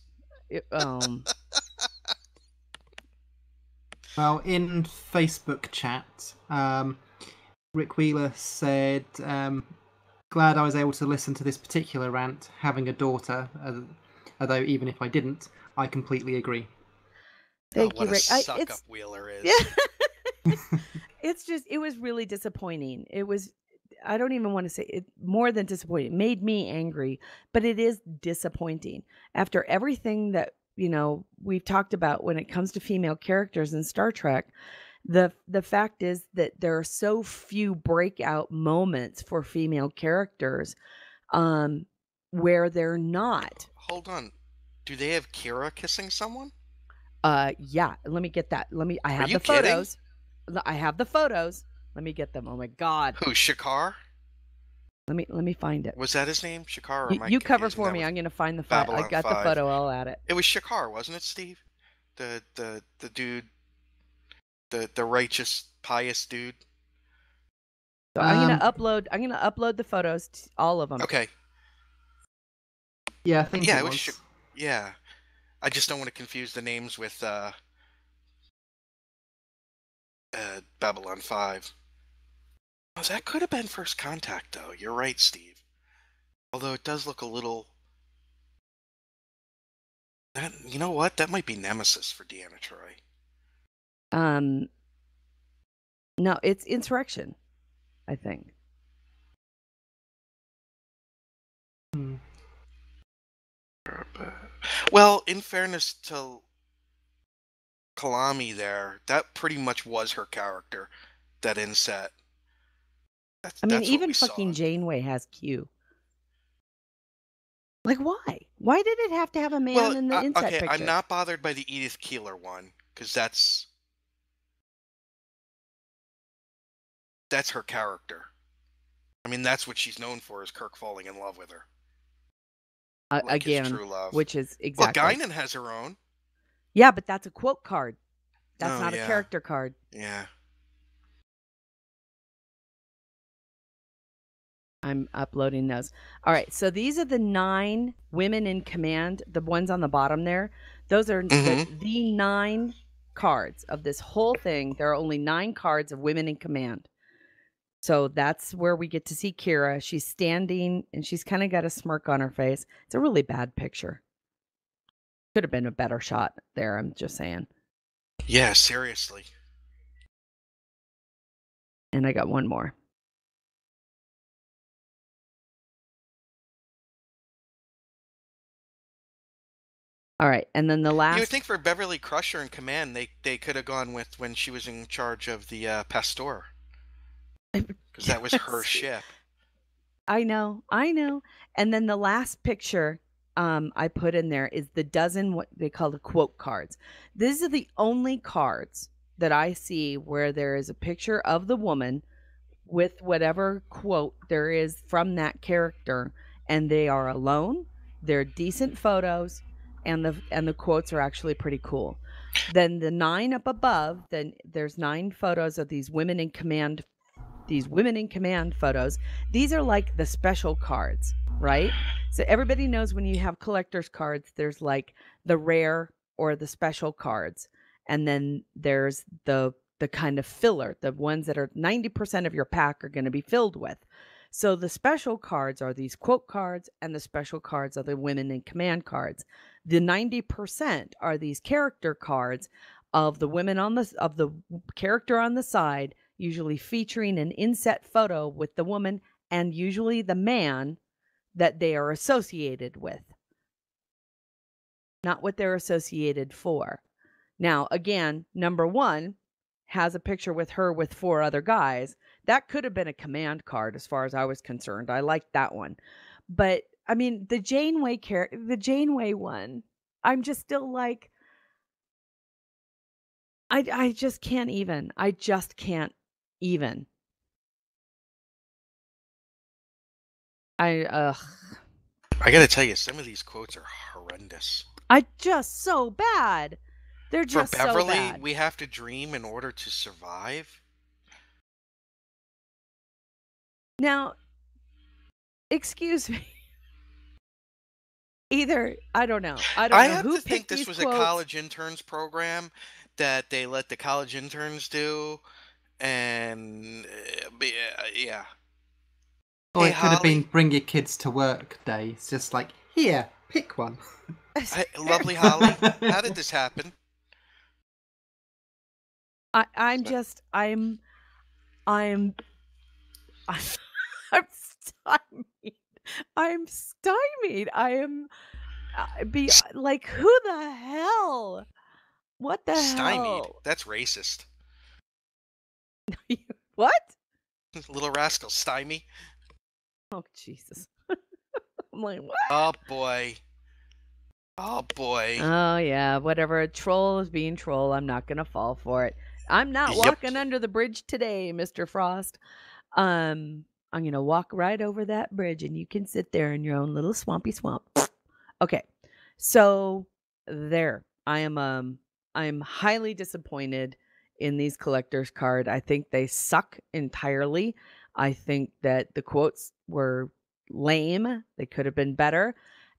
Well, in Facebook chat, Rick Wheeler said, glad I was able to listen to this particular rant, having a daughter, although even if I didn't, I completely agree. Thank what you, a Rick. suck-up Wheeler is. It's just, it was really disappointing. It was, I don't even want to say it, more than disappointing. It made me angry, but it is disappointing. After everything that, we've talked about when it comes to female characters in Star Trek, the fact is that there are so few breakout moments for female characters where they're not. Hold on. Do they have Kira kissing someone? Yeah, let me get that. I have you the kidding? photos. I have the photos. Let me get them. Oh my god. Who, Shakar? Let me find it. Was that his name? Shakar? Or am I You cover confusing for that me. with I'm gonna find the file. I Babylon got 5? the photo. I'll add it. It was Shakar, wasn't it, Steve? The dude, the righteous, pious dude. So I'm gonna upload the photos, all of them. Okay. Yeah, I think Yeah, it it was. was. Yeah, I just don't want to confuse the names with Babylon 5. Oh, that could have been First Contact, though. You're right, Steve. Although it does look a little. You know what? That might be Nemesis for Deanna Troy. No, it's Insurrection, I think. Well, in fairness to Kalami there, that pretty much was her character, that inset. I mean, That's what even we fucking saw. Janeway has Q. Like, why? Why did it have to have a Well, man in the inset okay, I'm picture? not bothered by the Edith Keeler one, because that's her character. I mean, that's what she's known for, is Kirk falling in love with her. Like his Again, true love. which is Well, exactly. Guinan has her own. Yeah, but that's a quote card. That's Oh, not a yeah. character card. Yeah. I'm uploading those. All right, so these are the 9 women in command, the ones on the bottom there. Those are the 9 cards of this whole thing. There are only 9 cards of women in command. So that's where we get to see Kira. She's standing and she's kind of got a smirk on her face. It's a really bad picture. Could have been a better shot there, I'm just saying. Yeah, seriously. And I got one more. All right, and then the last. You would think for Beverly Crusher in command, they could have gone with when she was in charge of the Pasteur, because that was her ship. I know. And then the last picture I put in there is the dozen what they call the quote cards. These are the only cards that I see where there is a picture of the woman with whatever quote there is from that character, and they are alone. They're decent photos, and the quotes are actually pretty cool. Then the 9 up above, then there's 9 photos of these women in command photos. These are like the special cards, right? So everybody knows when you have collector's cards, there's like the rare or the special cards. And then there's the kind of filler, the ones that are 90% of your pack are going to be filled with. So the special cards are these quote cards, and the special cards are the women in command cards. The 90% are these character cards of the women of the character on the side, usually featuring an inset photo with the woman and usually the man that they are associated with. Not what they're associated for. Now, again, number 1 has a picture with her with 4 other guys. That could have been a command card as far as I was concerned. I liked that one. But, I mean, the Janeway one, I'm just still like, I just can't even. I just can't even. I gotta tell you, some of these quotes are horrendous. Just so bad. They're just For Beverly, so bad. we have to dream in order to survive. Now, excuse me. Either I don't know. I have who to think picked this these was quotes. a college interns program that they let the college interns do, and yeah. Or Hey, it could have been Holly. bring your kids to work day. It's just like, here, pick one. Lovely Holly. How did this happen? I'm stymied. I'm stymied. I am like, who the hell? What the Stymied. hell? That's racist. What? Little rascal, stymie. Oh, Jesus. I'm like, what? Oh boy. Oh boy. Oh yeah, whatever. A troll is being troll. I'm not gonna fall for it. I'm not walking under the bridge today, Mr. Frost. I'm gonna walk right over that bridge, and you can sit there in your own little swampy swamp. Okay, so there. I'm highly disappointed in these collector's card. I think they suck entirely. I think that the quotes were lame. They could have been better,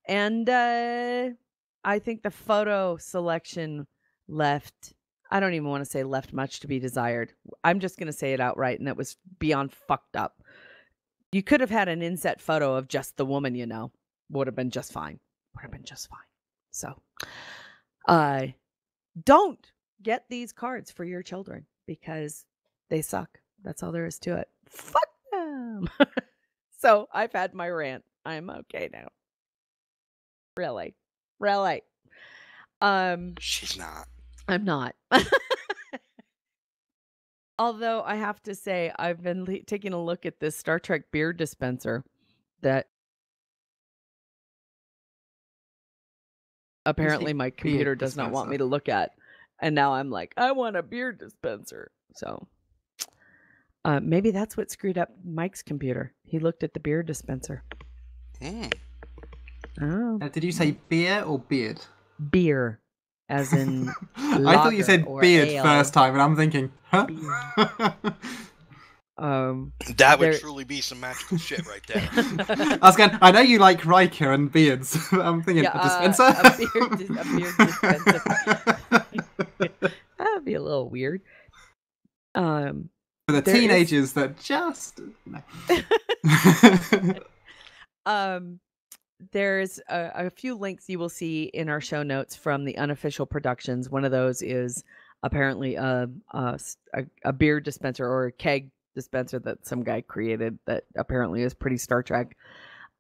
and I think the photo selection left. I don't even want to say left much to be desired. I'm just going to say it outright, and that was beyond fucked up. You could have had an inset photo of just the woman, would have been just fine. So, don't get these cards for your children because they suck. That's all there is to it. Fuck them. So I've had my rant. I'm okay now. Really. She's not. I'm not. Although I have to say, I've been taking a look at this Star Trek beer dispenser that apparently my computer does not want me to look at. And now I'm like, I want a beer dispenser. So maybe that's what screwed up Mike's computer. He looked at the beer dispenser. Oh. Did you say beer or beard? Beer, as in I thought you said beard ale. first time, and I'm thinking, huh? That would truly be some magical shit right there. I know you like Riker and beards. I'm thinking, a dispenser? A beard dispenser. That would be a little weird. For the teenagers that just... There's a few links you will see in our show notes from the unofficial productions. One of those is apparently a beer dispenser or a keg dispenser that some guy created that apparently is pretty Star Trek.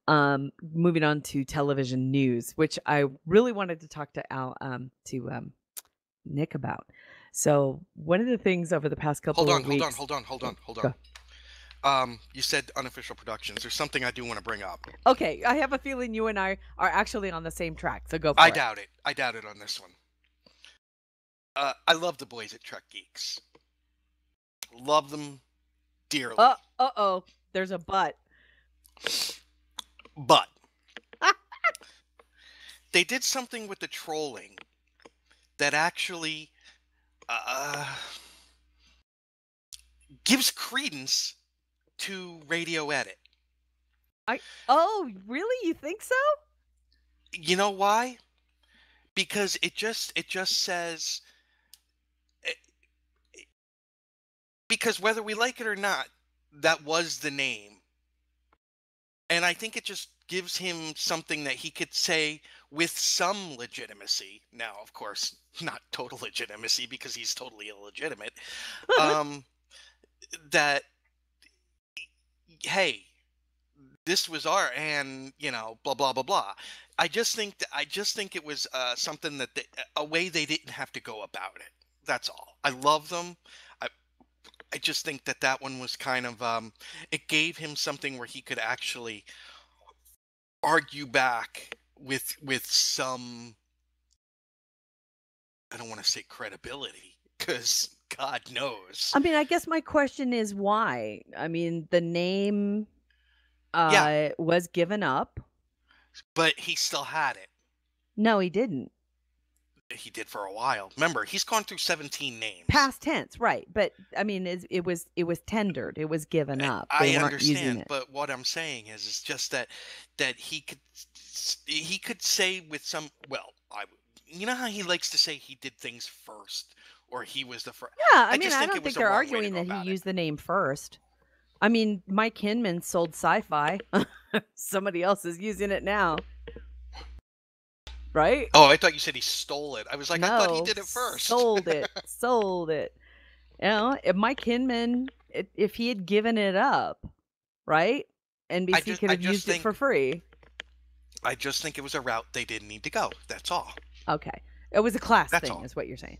Moving on to television news, which I really wanted to talk to Nick about. So one of the things over the past couple of weeks... Hold on. Go. You said unofficial productions. There's something I do want to bring up. Okay, I have a feeling you and I are actually on the same track, so go for it. I doubt it on this one. I love the boys at Trek Geeks. Love them dearly. Uh-oh. There's a but. But. They did something with the trolling that actually gives credence to radio edit. Oh, really? You think so? You know why? Because it just says, because whether we like it or not, that was the name. And I think it just gives him something that he could say with some legitimacy. Now, of course, not total legitimacy because he's totally illegitimate. That, hey, this was and blah blah blah blah. I just think it was something that a way they didn't have to go about it. That's all. I love them. I just think that one was kind of it gave him something where he could actually argue back with some, I don't want to say credibility, because God knows. I mean, I guess my question is why? I mean, the name was given up. But he still had it. No, he didn't. He did for a while. Remember, he's gone through 17 names. Past tense, right. But, I mean, it was tendered. It was given up. They I weren't using understand, it. but what I'm saying is just that he could say with some, well, you know how he likes to say he did things first, or he was the first. Yeah, I mean, I don't think they're arguing that he used the name first. I mean, Mike Hinman sold Sci-Fi. Somebody else is using it now. Right? Oh, I thought you said he stole it. I was like, no, I thought he did it first. Sold it. You know, if Mike Hinman, if he had given it up, right? NBC could have used it for free. I just think it was a route they didn't need to go. That's all. Okay. It was a class thing, is what you're saying.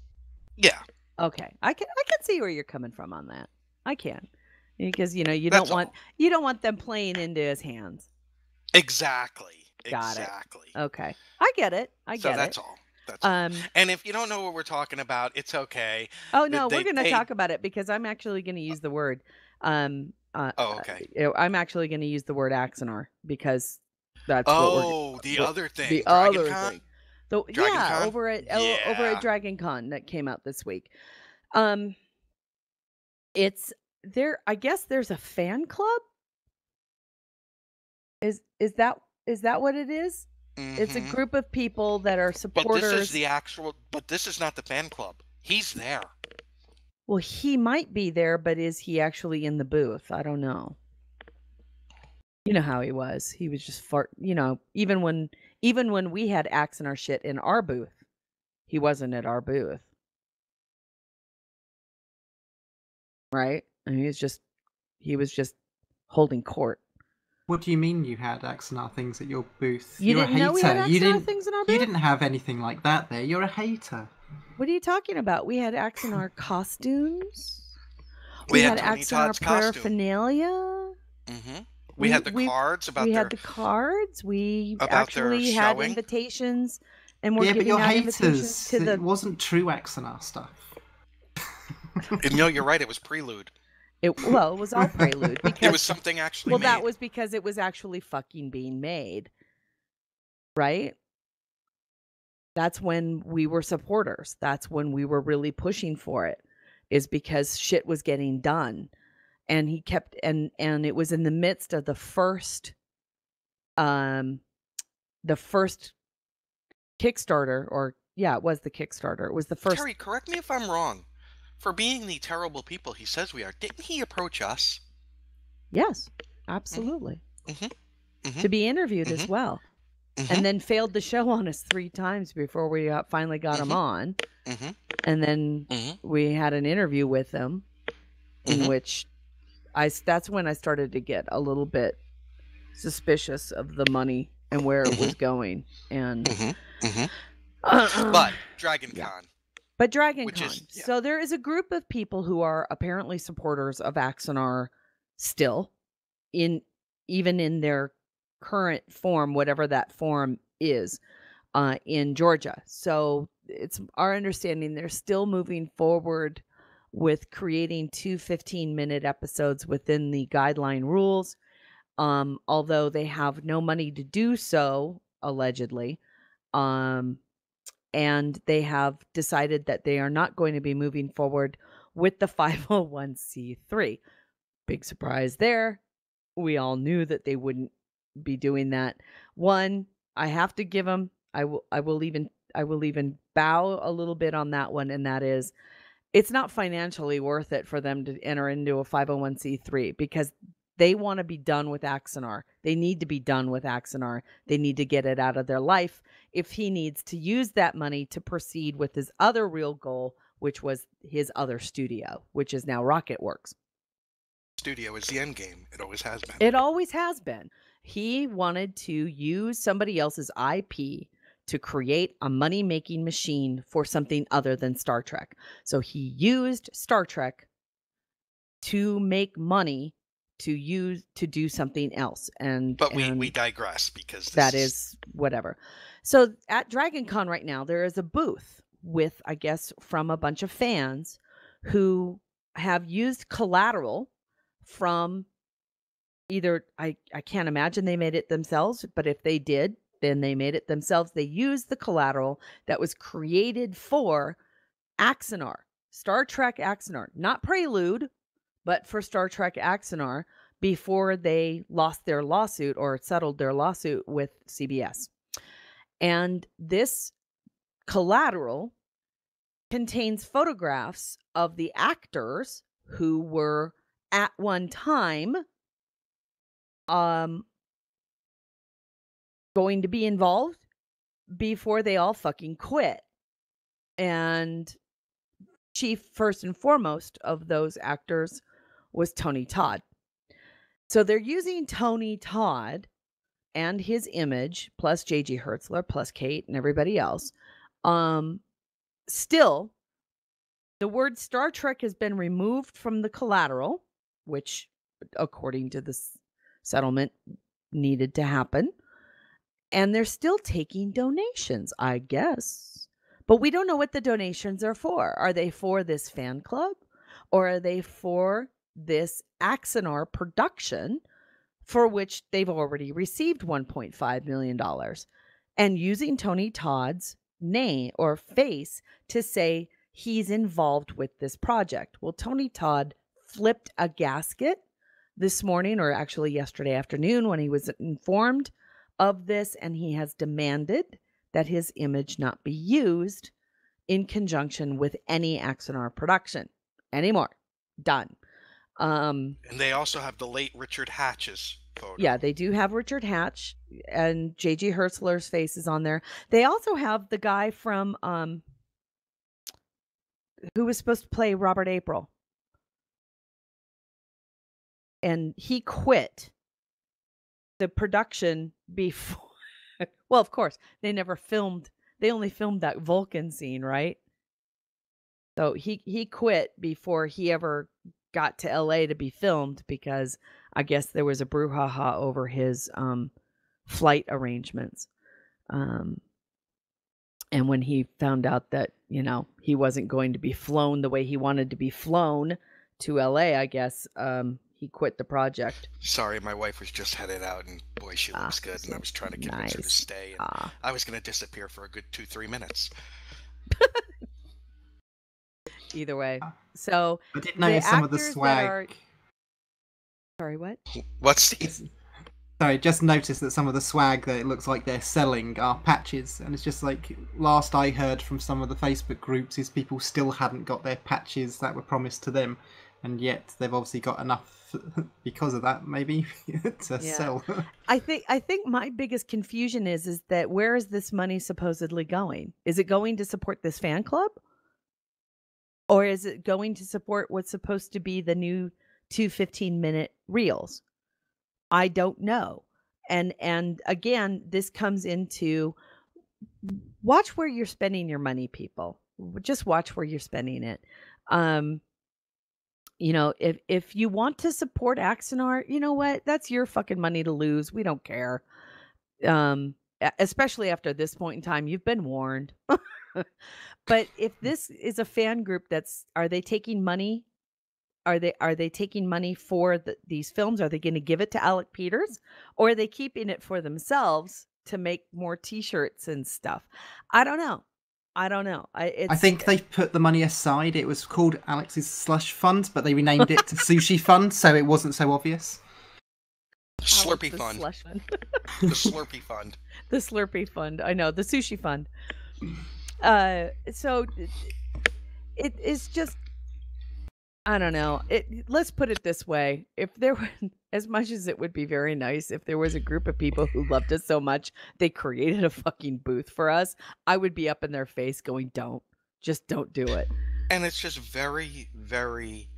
Yeah. Okay. I can see where you're coming from on that. I can. Because, you don't want them playing into his hands. Exactly. Got it. Okay. I get it. So that's all. That's all. And if you don't know what we're talking about, it's okay. Oh no, we're going to talk about it because I'm actually going to use the word. Okay. I'm actually going to use the word Axanar because that's the other thing. The Dragon other Con? thing. Con? over at Dragon Con that came out this week. It's there. I guess there's a fan club. Is that what it is? Mm-hmm. It's a group of people that are supporters. But this is not the fan club. He's there. Well, he might be there, but is he actually in the booth? I don't know. You know how he was. He was just even when we had Axanar shit in our booth, he wasn't at our booth. Right? And he was just holding court. What do you mean you had Axanar things at your booth? You didn't know we had Axanar things in our booth? You didn't have anything like that there. You're a hater. What are you talking about? We had Axanar costumes. We had had Tony Axanar Todd's costume. paraphernalia. We had the cards about we their had the cards. We about their actually had showing. invitations, and we're Yeah, but giving you're out invitations haters. to the. It wasn't true Axanar stuff. No, you're right. It was prelude. It was all prelude because It was something actually made. that was because it was actually fucking being made, right? That's when we were supporters. That's when we were really pushing for it, is because shit was getting done. And he kept and it was in the midst of the first Kickstarter, or yeah, it was the Kickstarter. It was the first. Terry, correct me if I'm wrong. For being the terrible people he says we are, didn't he approach us? Yes, absolutely. Mm-hmm. To be interviewed as well. And then failed the show on us 3 times before we finally got him on. And then we had an interview with him in which that's when I started to get a little bit suspicious of the money and where it was going. And but Dragon Con. But Dragon Con. So there is a group of people who are apparently supporters of Axanar still, even in their current form, whatever that form is, in Georgia. So it's our understanding they're still moving forward with creating 2 15-minute episodes within the guideline rules, although they have no money to do so, allegedly. And they have decided that they are not going to be moving forward with the 501c3. Big surprise there. We all knew that they wouldn't be doing that. One, I have to give them, I will even bow a little bit on that one, and that is, it's not financially worth it for them to enter into a 501c3 because they want to be done with Axanar. They need to be done with Axanar. They need to get it out of their life. If he needs to use that money to proceed with his other real goal, which was his other studio, which is now Rocketworks. Studio is the end game. It always has been. It always has been. He wanted to use somebody else's IP to create a money-making machine for something other than Star Trek. So he used Star Trek to make money to do something else. But we digress because that is whatever. So at Dragon Con right now, there is a booth with, I guess, from a bunch of fans who have used collateral from either, I can't imagine they made it themselves, but if they did, then they made it themselves. They used the collateral that was created for Axanar, Star Trek Axanar, not Prelude, but for Star Trek Axanar before they lost their lawsuit or settled their lawsuit with CBS. And this collateral contains photographs of the actors who were at one time going to be involved before they all fucking quit. And chief, first and foremost, of those actors was Tony Todd. So they're using Tony Todd and his image, plus J.G. Hertzler, plus Kate and everybody else. Still, the word Star Trek has been removed from the collateral, which, according to this settlement, needed to happen. And they're still taking donations, I guess. But we don't know what the donations are for. Are they for this fan club? Or are they for this Axanar production, for which they've already received $1.5 million? And using Tony Todd's name or face to say he's involved with this project. Well, Tony Todd flipped a gasket this morning, or actually yesterday afternoon, when he was informed of this, and he has demanded that his image not be used in conjunction with any Axanar production anymore. Done. And they also have the late Richard Hatch's photo. Yeah, they do have Richard Hatch, and J.G. Hertzler's face is on there. They also have the guy from who was supposed to play Robert April. And he quit the production before. Well, of course, they never filmed. They only filmed that Vulcan scene, right? So he quit before he ever got to LA to be filmed because I guess there was a brouhaha over his flight arrangements. And when he found out that, he wasn't going to be flown the way he wanted to be flown to LA, I guess, he quit the project. Sorry, my wife was just headed out, and boy, she looks good, and I was trying to convince her to stay, and I was going to disappear for a good 2-3 minutes. Either way. So I did notice some of the swag. Sorry, what? What's Sorry, just noticed that some of the swag that it looks like they're selling are patches, and it's just like last I heard from some of the Facebook groups is people still hadn't got their patches that were promised to them, and yet they've obviously got enough because of that maybe to sell. I think my biggest confusion is that where is this money supposedly going? Is it going to support this fan club? Or is it going to support what's supposed to be the new 2 15-minute reels? I don't know. And again, this comes into watch where you're spending your money, people. Just watch where you're spending it. If you want to support Axanar, you know what? That's your fucking money to lose. We don't care. Especially after this point in time, you've been warned. But if this is a fan group are they taking money? Are they taking money for these films? Are they going to give it to Alec Peters, or are they keeping it for themselves to make more T-shirts and stuff? I don't know. I think they put the money aside. It was called Alex's Slush Fund, but they renamed it to Sushi Fund, so it wasn't so obvious. Slurpee Fund. The Slurpee Fund. The Slurpee Fund. I know, the Sushi Fund. So it is just, I don't know. Let's put it this way. If there were, as much as it would be very nice if there was a group of people who loved us so much, they created a fucking booth for us, I would be up in their face going, just don't do it. And it's just very, very,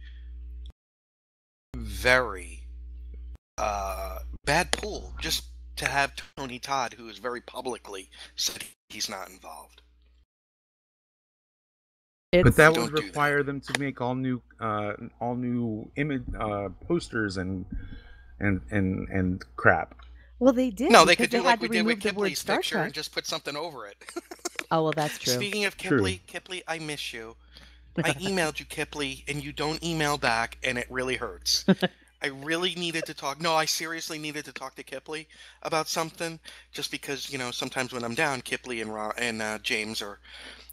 very bad pull just to have Tony Todd, who is very publicly said he's not involved. But that would require them to make all new image posters and crap. Well, they did. No, they could do like we did with Kipley's picture and just put something over it. Oh, well, that's true. Speaking of Kipley, I miss you. I emailed you, Kipley, and you don't email back, and it really hurts. I really needed to talk. No, I seriously needed to talk to Kipley about something, just because sometimes when I'm down, Kipley and James are.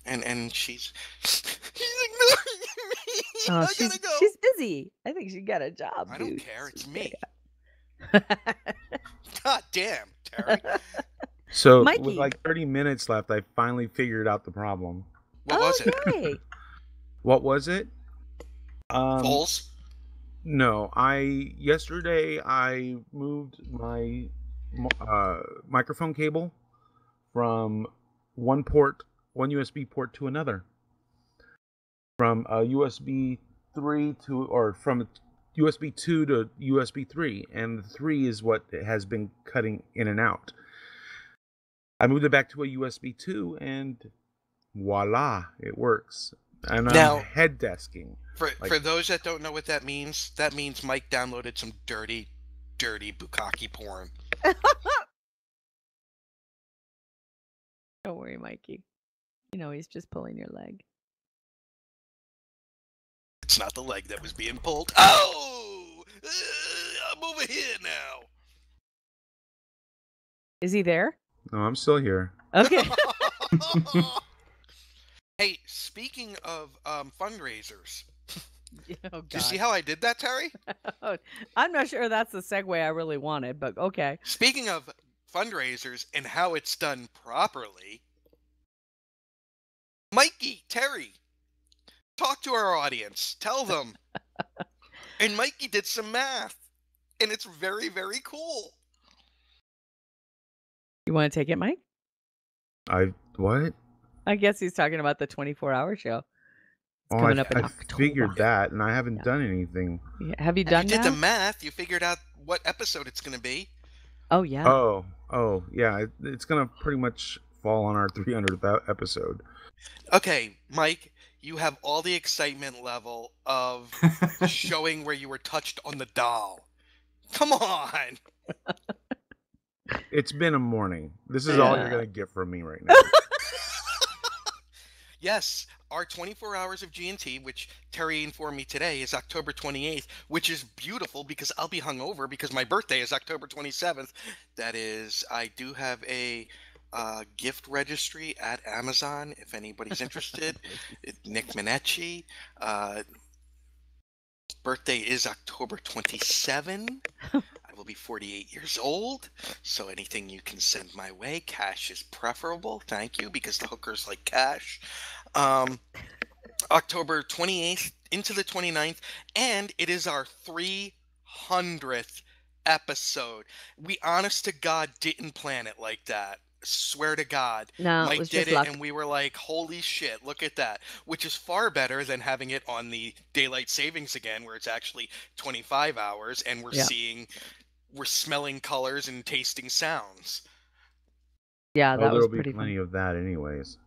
And she's ignoring me. Oh, she's busy. I think she got a job. I don't care. It's me. God damn, Terry. So Mikey. with like 30 minutes left, I finally figured out the problem. What was it? What was it? Foles? No, yesterday I moved my microphone cable from one USB port to another, from a USB 3 from USB 2 to USB 3, and the 3 is what has been cutting in and out. I moved it back to a USB 2, and voila, it works. And now, I'm head desking. For those that don't know what that means Mike downloaded some dirty bukkake porn. Don't worry, Mikey. He's just pulling your leg. It's not the leg that was being pulled. Oh! I'm over here now. Is he there? No, I'm still here. Okay. Hey, speaking of fundraisers. Oh, do you see how I did that, Terry? I'm not sure that's the segue I really wanted, but okay. Speaking of fundraisers and how it's done properly, Mikey, Terry, talk to our audience. Tell them. And Mikey did some math, and it's very, very cool. You want to take it, Mike? What? I guess he's talking about the 24-hour show. It's coming up in October. I figured that, and I haven't done anything. Yeah. Have you done that? You did the math. You figured out what episode it's going to be. Oh, yeah. Oh, yeah. It's going to pretty much fall on our 300th episode. Okay, Mike, you have all the excitement level of showing where you were touched on the doll. Come on. It's been a morning. This is all you're Yeah. gonna get from me right now. Yes, our 24 hours of G&T, which Terry informed me today, is October 28th, which is beautiful because I'll be hungover because my birthday is October 27th. That is, I do have a gift registry at Amazon if anybody's interested. Nick Minecci. Birthday is October 27. I will be 48 years old, so anything you can send my way, cash is preferable. Thank you, because the hookers like cash. October 28th into the 29th, and it is our 300th episode. We honest to God didn't plan it like that. Swear to God. No, it Mike was did just it, luck. and we were like, holy shit, look at that. Which is far better than having it on the daylight savings again, where it's actually 25 hours, and we're smelling colors and tasting sounds. Yeah, that was there'll be pretty plenty fun. of that anyways.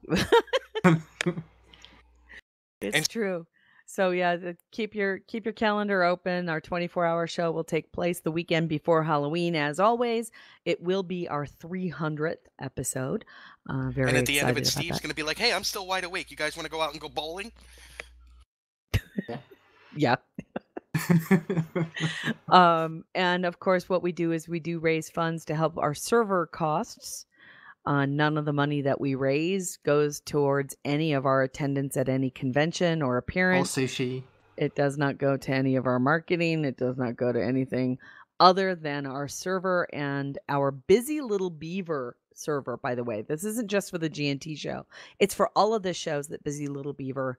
It's true. So yeah, keep your calendar open. Our 24-hour show will take place the weekend before Halloween. As always, it will be our 300th episode. Very And at the end of it, excited about Steve's that. going to be like, hey, I'm still wide awake. You guys want to go out and go bowling? Yeah. And of course, what we do is we do raise funds to help our server costs. None of the money that we raise goes towards any of our attendance at any convention or Or appearance. sushi. It does not go to any of our marketing. It does not go to anything other than our server and our Busy Little Beaver server, by the way. This isn't just for the G&T show. It's for all of the shows that Busy Little Beaver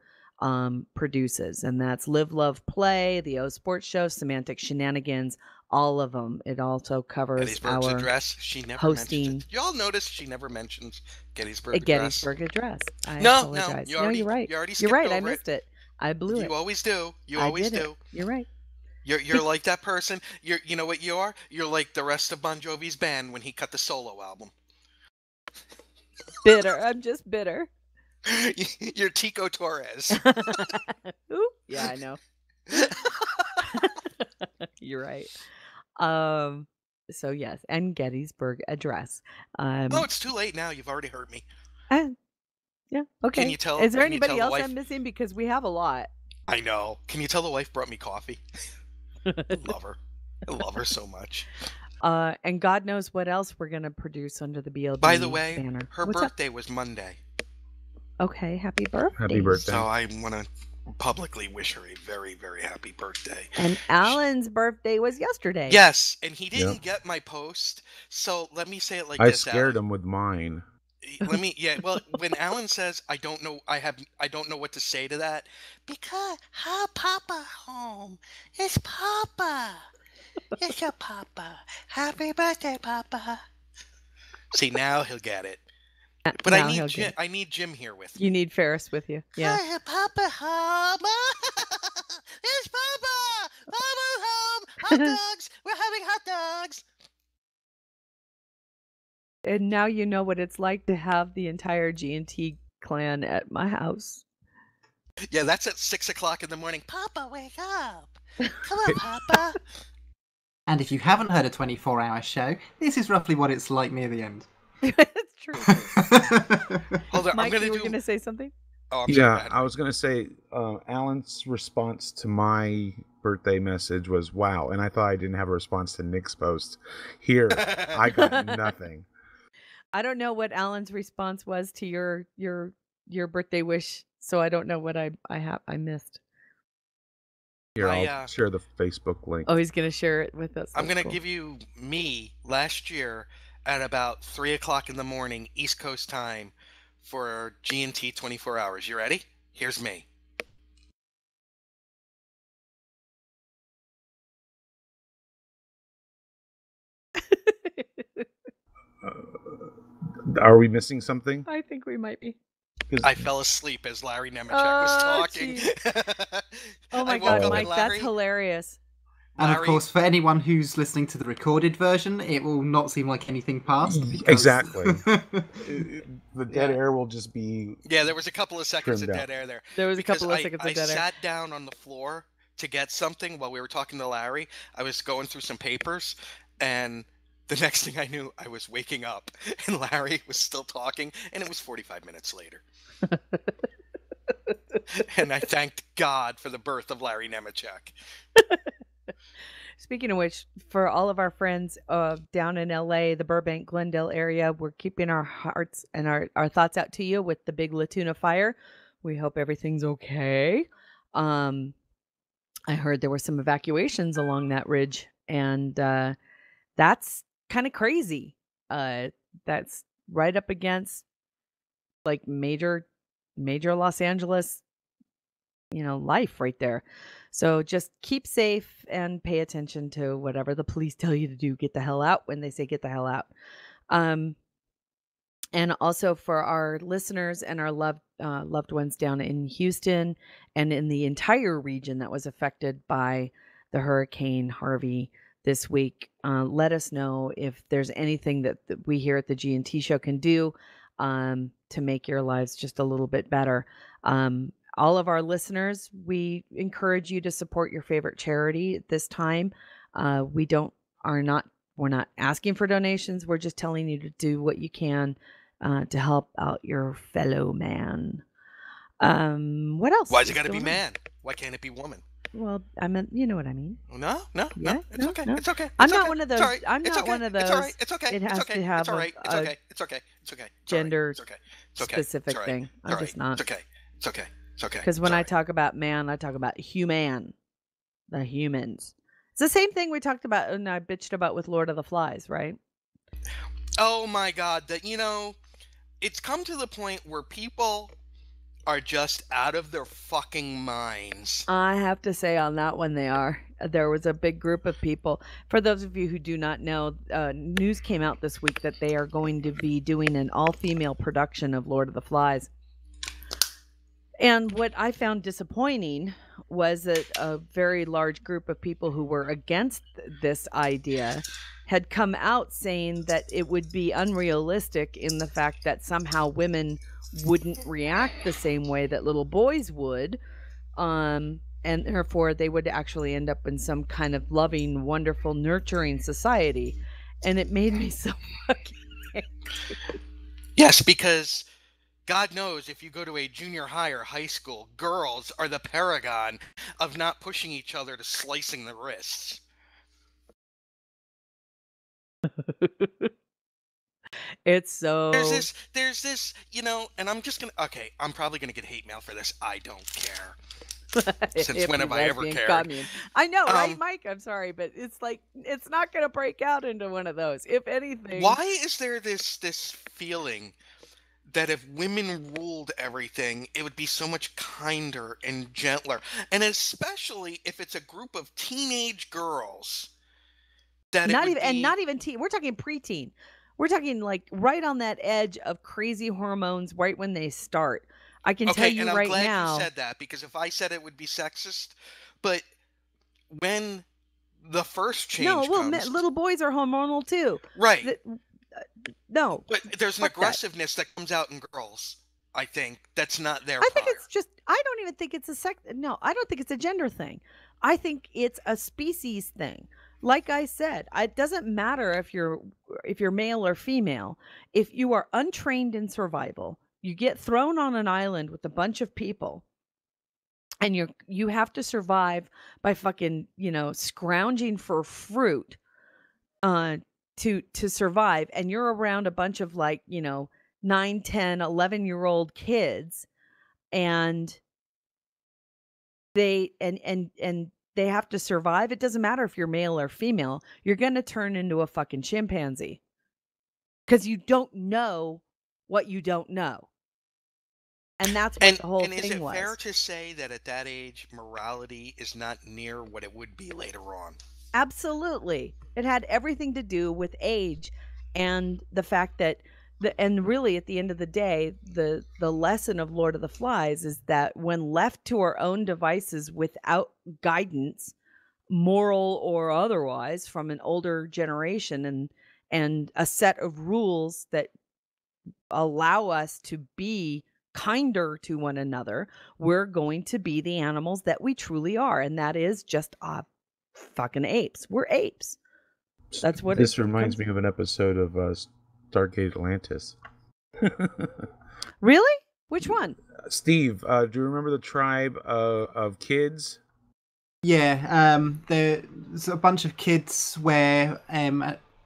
produces. And that's Live, Love, Play, the O Sports Show, Semantic Shenanigans, all of them. It also covers Gettysburg's our address. She never hosting. mentions it. Y'all notice she never mentions Gettysburg address? Gettysburg Address. I No, apologize. you already, you're right. You already You're skipped right. I over missed it. I blew it. You always do. You I always did do. it. You're right. You're like that person. You know what you are? You're like the rest of Bon Jovi's band when he cut the solo album. Bitter. I'm just bitter. You're Tico Torres. Ooh, yeah, I know. You're right. So yes, and Gettysburg Address. Oh, it's too late now. You've already hurt me. Yeah. Okay. Can you tell? Is there can you tell anybody the else wife? I'm missing? Because we have a lot. I know. Can you tell the wife brought me coffee? I love her. I love her so much. And God knows what else we're gonna produce under the BLB By the way, banner. her What's up? birthday was Monday. Okay, happy birthday. Happy birthday. So I want to publicly wish her a very, very happy birthday. And Alan's birthday was yesterday. Yes, and he didn't get my post. So let me say it like I this. scared Alan. him with mine. Well, when Alan says I don't know what to say to that, because how Papa home? It's Papa. It's your Papa. Happy birthday, Papa. See, now he'll get it. But now I need Jim here with me. You need Ferris with you. Yeah. Hi, Papa home. It's Papa. Papa's home. Hot dogs. We're having hot dogs. And now you know what it's like to have the entire G&T clan at my house. Yeah, that's at 6 o'clock in the morning. Papa, wake up. Come on, Papa. And if you haven't heard a 24-hour show, this is roughly what it's like near the end. It's true. Hold on, Mike, I'm you were gonna going to say something? Oh, I'm sorry, Yeah, I was gonna say Alan's response to my birthday message was wow, and I thought I didn't have a response to Nick's post. Here, I got nothing. I don't know what Alan's response was to your birthday wish, so I don't know what I missed. Here, I'll share the Facebook link. Oh, he's gonna share it with us. I'm gonna give you me last year at about 3 o'clock in the morning East Coast time for G&T 24 hours. You ready? Here's me. Are we missing something? I think we might be. I fell asleep as Larry Nemechek was talking. Oh my God, Mike, that's hilarious. And of Larry- course, for anyone who's listening to the recorded version, it will not seem like anything passed. Because... Exactly. The dead Yeah. air will just be. Yeah, there was a couple of seconds of Trimmed dead air there. There was a Because couple of seconds of dead air. I sat down on the floor to get something while we were talking to Larry. I was going through some papers, and the next thing I knew, I was waking up, and Larry was still talking, and it was 45 minutes later. And I thanked God for the birth of Larry Nemechek. Speaking of which, for all of our friends down in LA, the Burbank, Glendale area, we're keeping our hearts and our thoughts out to you with the big Latuna fire. We hope everything's okay. I heard there were some evacuations along that ridge, and that's kind of crazy. That's right up against like major Los Angeles, life right there. So just keep safe and pay attention to whatever the police tell you to do. Get the hell out when they say get the hell out. And also for our listeners and our loved ones down in Houston and in the entire region that was affected by the Hurricane Harvey this week, let us know if there's anything that we here at the G&T show can do to make your lives just a little bit better. All of our listeners, we encourage you to support your favorite charity at this time. We're not asking for donations. We're just telling you to do what you can to help out your fellow man. What else? Why's it got to be man? Why can't it be woman? Well, I meant, you know what I mean. No, Yeah, it's okay. no. It's okay. I'm It's not okay. one of those. It's all right. I'm It's not okay. one of those. It's all right. It's okay. It It's has okay. to have It's all right. It's a okay. It's okay. It's okay. gender It's okay. It's okay. specific It's all right. thing. It's all I'm just right. not. It's okay. It's okay. It's okay. Because when It's all I right. talk about man, I talk about human, the humans. It's the same thing we talked about and I bitched about with Lord of the Flies, right? Oh my God, it's come to the point where people are just out of their fucking minds. I have to say on that one they are. There was a big group of people. For those of you who do not know, news came out this week that they are going to be doing an all-female production of Lord of the Flies. And what I found disappointing was that a very large group of people who were against this idea had come out saying that it would be unrealistic in the fact that somehow women wouldn't react the same way that little boys would. And therefore they would actually end up in some kind of loving, wonderful, nurturing society. And it made me so fucking angry. Yes, because God knows if you go to a junior high or high school, girls are the paragon of not pushing each other to slicing the wrists. It's so There's this, and I'm probably gonna get hate mail for this. I don't care. Since when have I ever cared? Commune. I know, right, Mike? I'm sorry, but it's like it's not gonna break out into one of those. If anything, why is there this feeling that if women ruled everything, it would be so much kinder and gentler, and especially if it's a group of teenage girls. Not even teen. We're talking preteen. We're talking like right on that edge of crazy hormones, right when they start. I can tell you and I'm right glad now. You said that because if I said it would be sexist, but when the first change comes, little boys are hormonal too. Right. No. But there's an aggressiveness that comes out in girls, I think, that's not there. I think it's just, I don't even think it's no, I don't think it's a gender thing. I think it's a species thing. Like I said, it doesn't matter if you're male or female. If you are untrained in survival, you get thrown on an island with a bunch of people and you have to survive by fucking, scrounging for fruit to survive, and you're around a bunch of 9, 10, 11-year-old kids, and they have to survive. It doesn't matter if you're male or female. You're going to turn into a fucking chimpanzee because you don't know what you don't know. And that's what the whole thing was. And is it fair to say that at that age, morality is not near what it would be later on? Absolutely. It had everything to do with age and the fact that and really at the end of the day, the lesson of Lord of the Flies is that when left to our own devices without guidance, moral or otherwise, from an older generation, and a set of rules that allow us to be kinder to one another, we're going to be the animals that we truly are, and that is just fucking apes. We're apes. That's what This it reminds comes. me of an episode of Stargate Atlantis. Really? Which one? Steve, do you remember the tribe of kids? Yeah, there's a bunch of kids where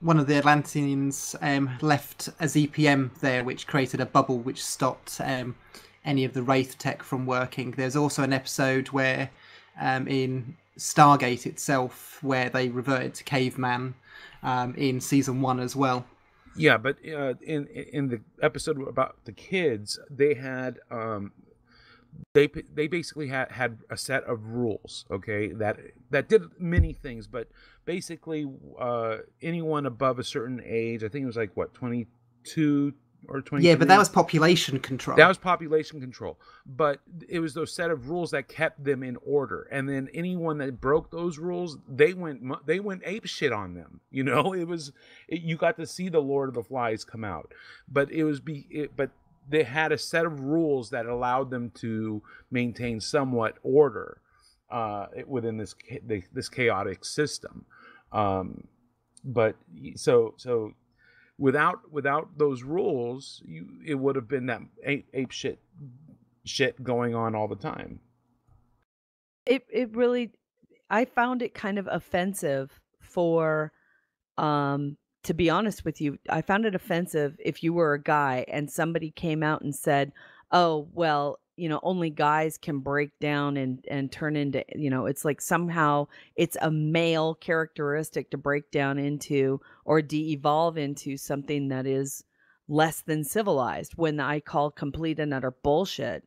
one of the Atlanteans left a ZPM there, which created a bubble which stopped any of the Wraith tech from working. There's also an episode where in Stargate itself where they reverted to caveman in season 1 as well. Yeah, but in the episode about the kids, they had they basically had a set of rules, okay, that did many things, but basically anyone above a certain age, I think it was like what, 22 or 23. Yeah, but that was population control. That was population control, but it was those set of rules that kept them in order. And then anyone that broke those rules, they went ape shit on them. You know, you got to see the Lord of the Flies come out, but but they had a set of rules that allowed them to maintain somewhat order within this chaotic system. But so without those rules, it would have been that ape shit going on all the time. It really, I found it kind of offensive for, to be honest with you, I found it offensive if you were a guy and somebody came out and said, "Oh, well, only guys can break down and turn into, it's like somehow it's a male characteristic to break down into or de-evolve into something that is less than civilized," when I call complete and utter bullshit.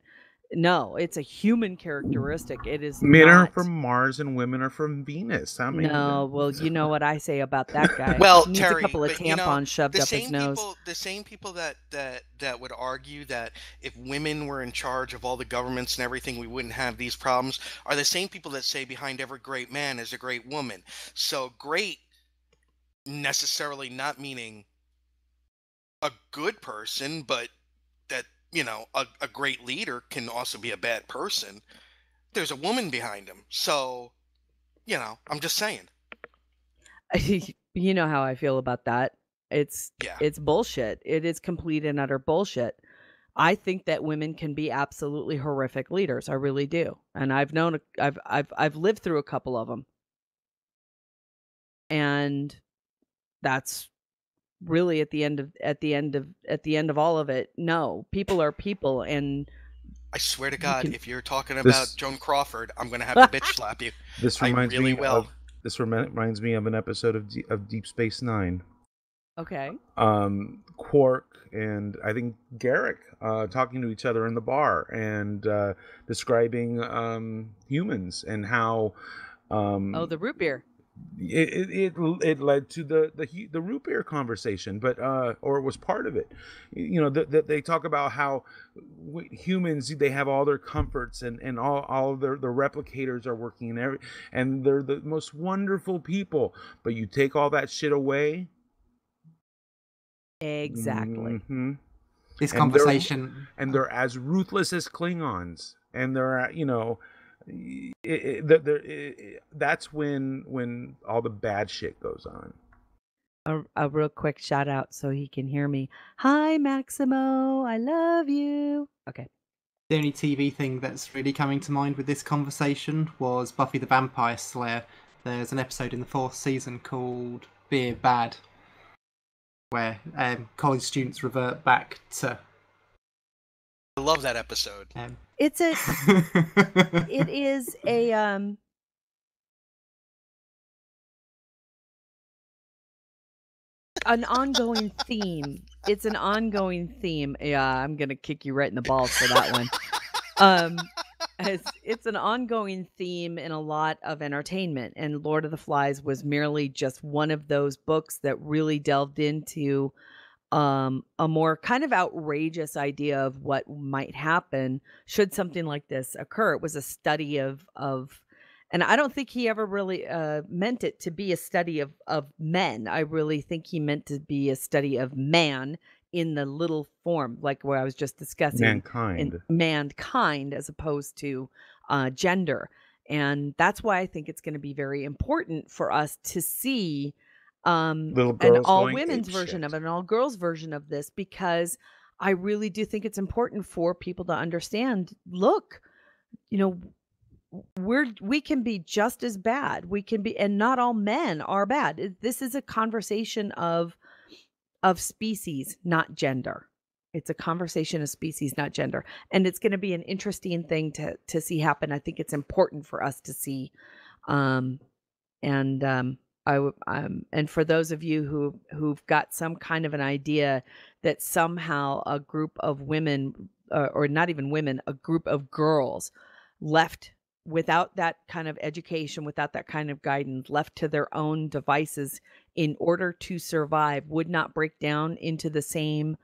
No, it's a human characteristic. It is Men are not. from Mars and women are from Venus. I mean, No, well, you know what I say about that guy. Well, He needs a Terry, couple of but tampons shoved the up his same nose. people that would argue that if women were in charge of all the governments and everything, we wouldn't have these problems, are the same people that say behind every great man is a great woman. So great necessarily not meaning a good person, but that, a great leader can also be a bad person. There's a woman behind him. So, I'm just saying. You know how I feel about that. It's Yeah. it's bullshit. It is complete and utter bullshit. I think that women can be absolutely horrific leaders. I really do. And I've lived through a couple of them. And that's really at the end of all of it. No, people are people, and I swear to God, if you're talking about This- Joan Crawford, I'm gonna have to bitch slap you. This I reminds really me will. of this reminds me of an episode of Deep Space Nine. Okay. Quark and I think Garrick talking to each other in the bar and describing humans and how Oh, the root beer. it led to the root beer conversation, but or it was part of it. They talk about how humans, they have all their comforts and all their replicators are working and they're the most wonderful people, but you take all that shit away. Exactly. Mm-hmm. This conversation, they're as ruthless as Klingons, and they're that's when all the bad shit goes on. A real quick shout out so he can hear me. Hi, Maximo. I love you. Okay. the only TV thing that's really coming to mind with this conversation was Buffy the Vampire Slayer. There's an episode in the 4th season called Beer Bad, where college students revert back to. I love that episode. It is a an ongoing theme. It's an ongoing theme. Yeah, I'm gonna kick you right in the balls for that one. It's an ongoing theme in a lot of entertainment, and Lord of the Flies was merely just one of those books that really delved into a more kind of outrageous idea of what might happen should something like this occur. It was a study of And I don't think he ever really meant it to be a study of men. I really think he meant to be a study of man in the little form, like where I was just discussing in Mankind. mankind as opposed to gender. And that's why I think it's going to be very important for us to see Little an girls all going women's ape version of shit. it, an all girls version of this, because I really do think it's important for people to understand, look, you know, we can be just as bad. We can be, and not all men are bad. This is a conversation of species, not gender. It's a conversation of species, not gender. And it's going to be an interesting thing to see happen. I think it's important for us to see. Um, and and for those of you who've got some kind of an idea that somehow a group of women, or not even women, a group of girls left without that kind of education, without that kind of guidance, left to their own devices in order to survive, would not break down into the same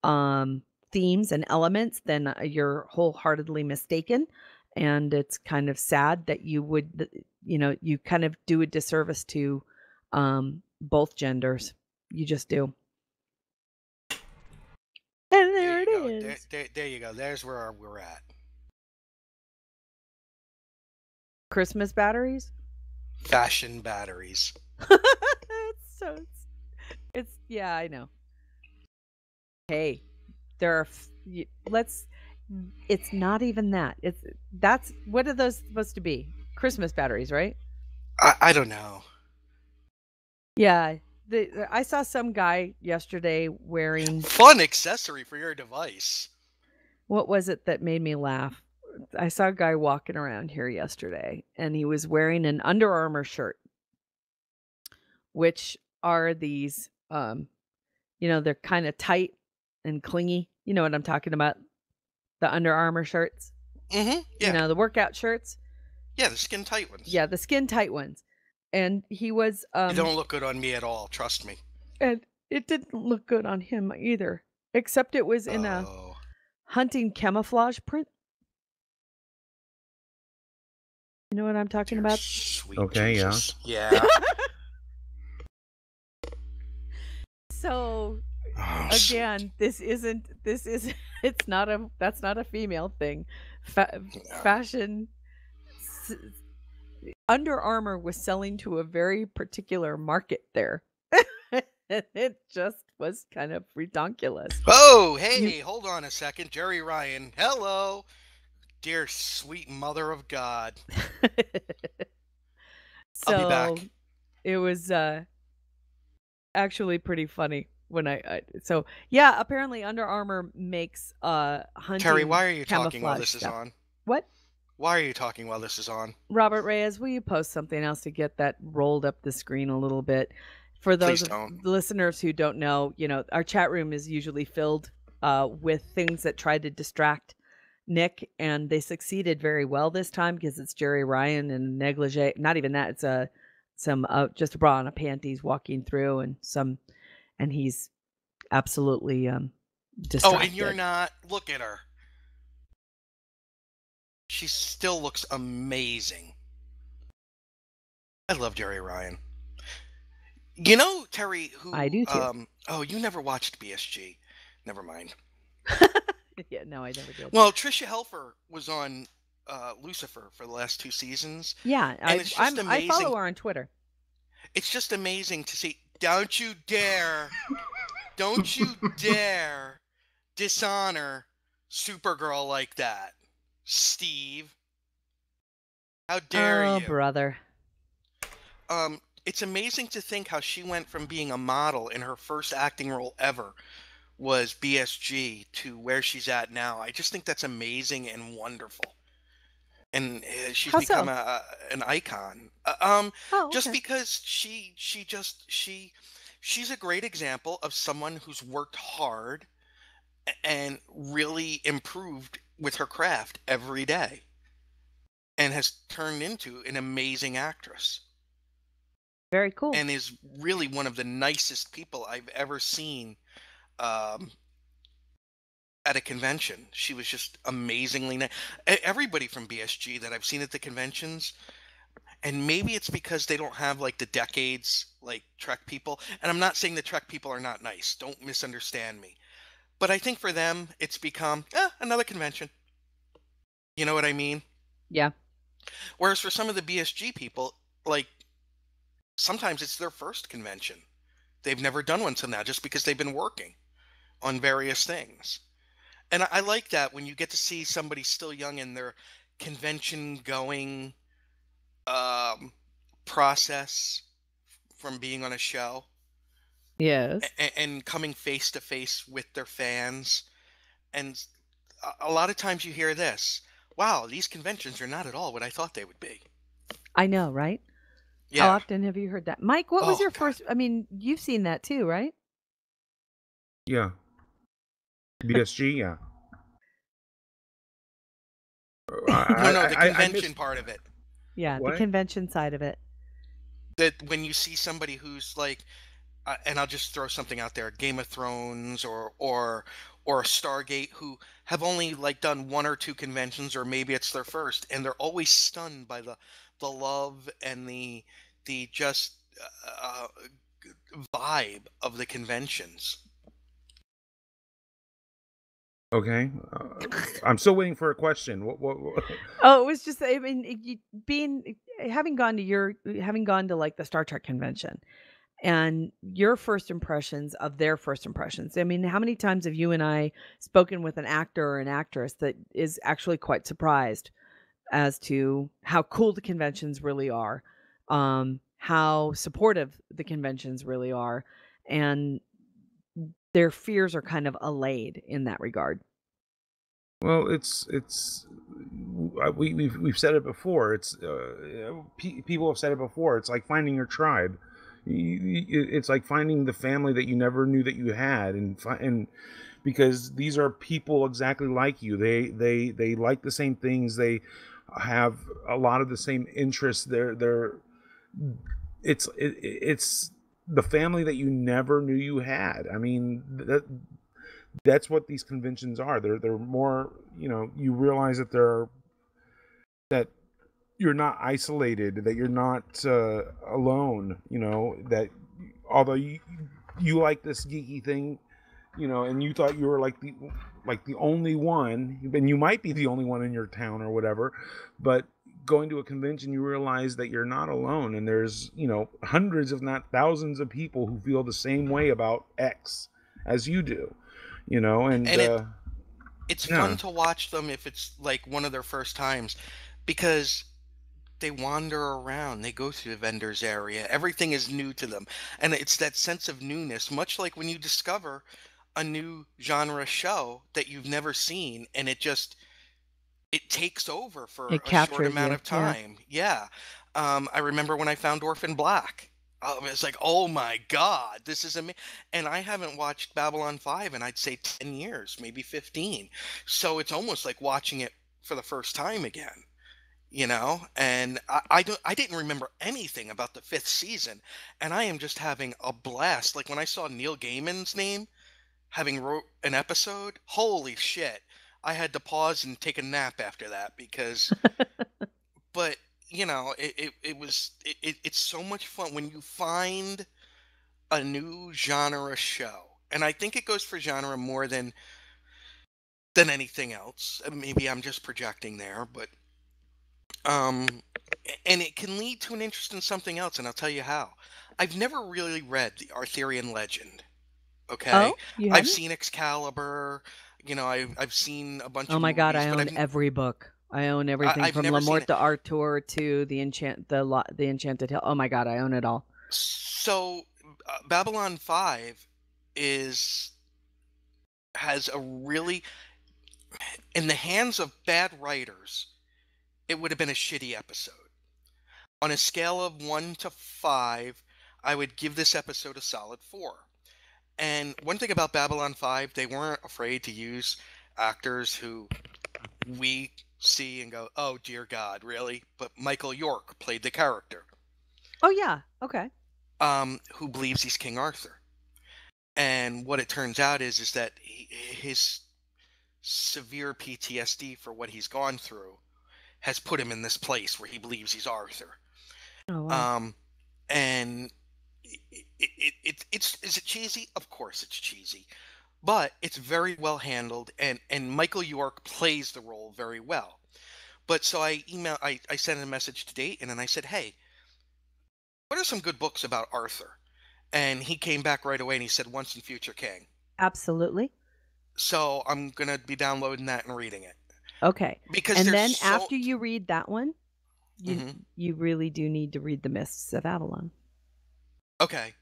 um, themes and elements, then you're wholeheartedly mistaken. And it's kind of sad that you would, you kind of do a disservice to both genders. You just do. And there it go. is. There you go. There's where we're at. Christmas batteries. Fashion batteries. It's yeah, I know. Hey, there are let's it's not even that. That's what are those supposed to be? Christmas batteries, right? I don't know. Yeah. I saw some guy yesterday wearing, Fun accessory for your device. what was it that made me laugh? I saw a guy walking around here yesterday and he was wearing an Under Armour shirt, which are these they're kind of tight and clingy. You know what I'm talking about? The Under Armour shirts. Mm-hmm. Yeah. The workout shirts. Yeah, the skin tight ones. Yeah, the skin tight ones. And he was They don't look good on me at all, trust me. and it didn't look good on him either, except it was in a hunting camouflage print. You know what I'm talking about? Sweet Okay, Jesus. Yeah. So again, this isn't it's not that's not a female thing. Fashion Under Armour was selling to a very particular market there. It just was kind of redonkulous. Oh, hey, hold on a second. Jerry Ryan. Hello. Dear sweet mother of God. So I'll be back. It was actually pretty funny when so yeah, apparently Under Armour makes hunting Terry, why are you talking while camouflage this stuff. is on? What? Why are you talking while this is on? Robert Reyes, will you post something else to get that rolled up the screen a little bit? For those listeners who don't know, our chat room is usually filled with things that try to distract Nick, and they succeeded very well this time because it's Jerry Ryan and negligee. Not even that; it's some just a bra and a panties walking through, and he's absolutely distracted. Oh, and you're not. Look at her. She still looks amazing. I love Jerry Ryan. You know, Terry, who I do too. Oh, you never watched BSG. Never mind. Yeah, no, I never did. Well, Tricia Helfer was on Lucifer for the last 2 seasons. Yeah, and it's just amazing. I follow her on Twitter. It's just amazing to see. Don't you dare dishonor Supergirl like that, Steve. How dare you? Oh, brother. It's amazing to think how she went from being a model in her first acting role ever was BSG to where she's at now. I just think that's amazing and wonderful. And she's become an icon. Just because she's a great example of someone who's worked hard and really improved with her craft every day and has turned into an amazing actress. Very cool. And is really one of the nicest people I've ever seen at a convention. She was just amazingly nice. Everybody from BSG that I've seen at the conventions And maybe it's because they don't have like the decades like Trek people. And I'm not saying the Trek people are not nice. Don't misunderstand me. But I think for them, it's become another convention. You know what I mean? Yeah. Whereas for some of the BSG people, like sometimes it's their first convention. They've never done one till now just because they've been working on various things. And I like that when you get to see somebody still young in their convention going um, process from being on a show Yes. and coming face to face with their fans. And a lot of times you hear this, wow, these conventions are not at all what I thought they would be. I know, right? How Yeah. often have you heard that? Mike, what was Oh, your God. first? I mean, you've seen that too, right? Yeah. BSG, yeah. No, the I convention missed part of it. Yeah, the what? convention side of it. That when you see somebody who's like, and I'll just throw something out there, Game of Thrones or Stargate, who have only like done one or two conventions, or maybe it's their first, and they're always stunned by the love and the just uh, vibe of the conventions. Okay. I'm still waiting for a question. What? Oh, it was just, I mean, having gone to like the Star Trek convention and your first impressions of their first impressions. I mean, how many times have you and I spoken with an actor or an actress that is actually quite surprised as to how cool the conventions really are, how supportive the conventions really are, and their fears are kind of allayed in that regard. Well, we've said it before. People have said it before. It's like finding your tribe. It's like finding the family that you never knew that you had, and because these are people exactly like you. They like the same things. They have a lot of the same interests. It's the family that you never knew you had. I mean, that's what these conventions are. They're more, you realize that you're not isolated, that you're not alone, that although you like this geeky thing, and you thought you were like the only one, and you might be the only one in your town or whatever, but going to a convention, you realize that you're not alone, and there's hundreds, if not thousands, of people who feel the same way about X as you do, and And it's yeah. fun to watch them if it's like one of their first times, because they wander around, they go through the vendors area, everything is new to them, and it's that sense of newness, much like when you discover a new genre show that you've never seen, and it takes over for It a short captures amount you. of Yeah. time. Yeah. I remember when I found Orphan Black. It's like, oh my God, this is amazing. And I haven't watched Babylon 5 in I'd say 10 years, maybe 15. So it's almost like watching it for the first time again, And I didn't remember anything about the fifth season, and I am just having a blast. Like when I saw Neil Gaiman's name having wrote an episode, holy shit. I had to pause and take a nap after that because, but it's so much fun when you find a new genre show. And I think it goes for genre more than anything else. Maybe I'm just projecting there, but um and it can lead to an interest in something else, and I'll tell you how. I've never really read the Arthurian legend. Okay, Oh, you I've hadn't? seen Excalibur. I've seen a bunch Oh of my god, movies, I but own every book. I own everything I've from never La seen Morte it. d'Arthur to the Enchanted Hill. Oh my god, I own it all. So Babylon 5 is has a really, in the hands of bad writers, it would have been a shitty episode. On a scale of 1 to 5, I would give this episode a solid 4. And one thing about Babylon 5, they weren't afraid to use actors who we see and go, oh dear God, really? But Michael York played the character, Oh yeah. Okay. who believes he's King Arthur. And what it turns out is that his severe PTSD for what he's gone through has put him in this place where he believes he's Arthur. Oh wow. And it's is it cheesy? Of course it's cheesy, but it's very well handled, and Michael York plays the role very well. But so I sent a message to Dayton and I said, hey, what are some good books about Arthur? And he came back right away and he said Once and Future King. Absolutely. So I'm gonna be downloading that and reading it Okay. because And there's then so. after you read that one, Mhm. you really do need to read The Mists of Avalon. Okay,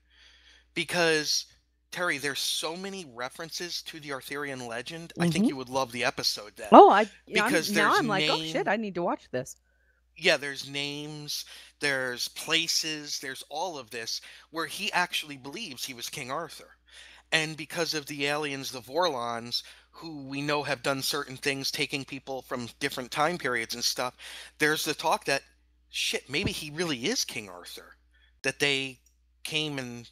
because Terry, there's so many references to the Arthurian legend. I think Mhm. you would love the episode then Oh, because I'm like, oh shit, I need to watch this. yeah, there's names, there's places, there's all of this where he actually believes he was King Arthur. And because of the aliens, the Vorlons, who we know have done certain things, taking people from different time periods and stuff, there's the talk that, shit, maybe he really is King Arthur. That they came and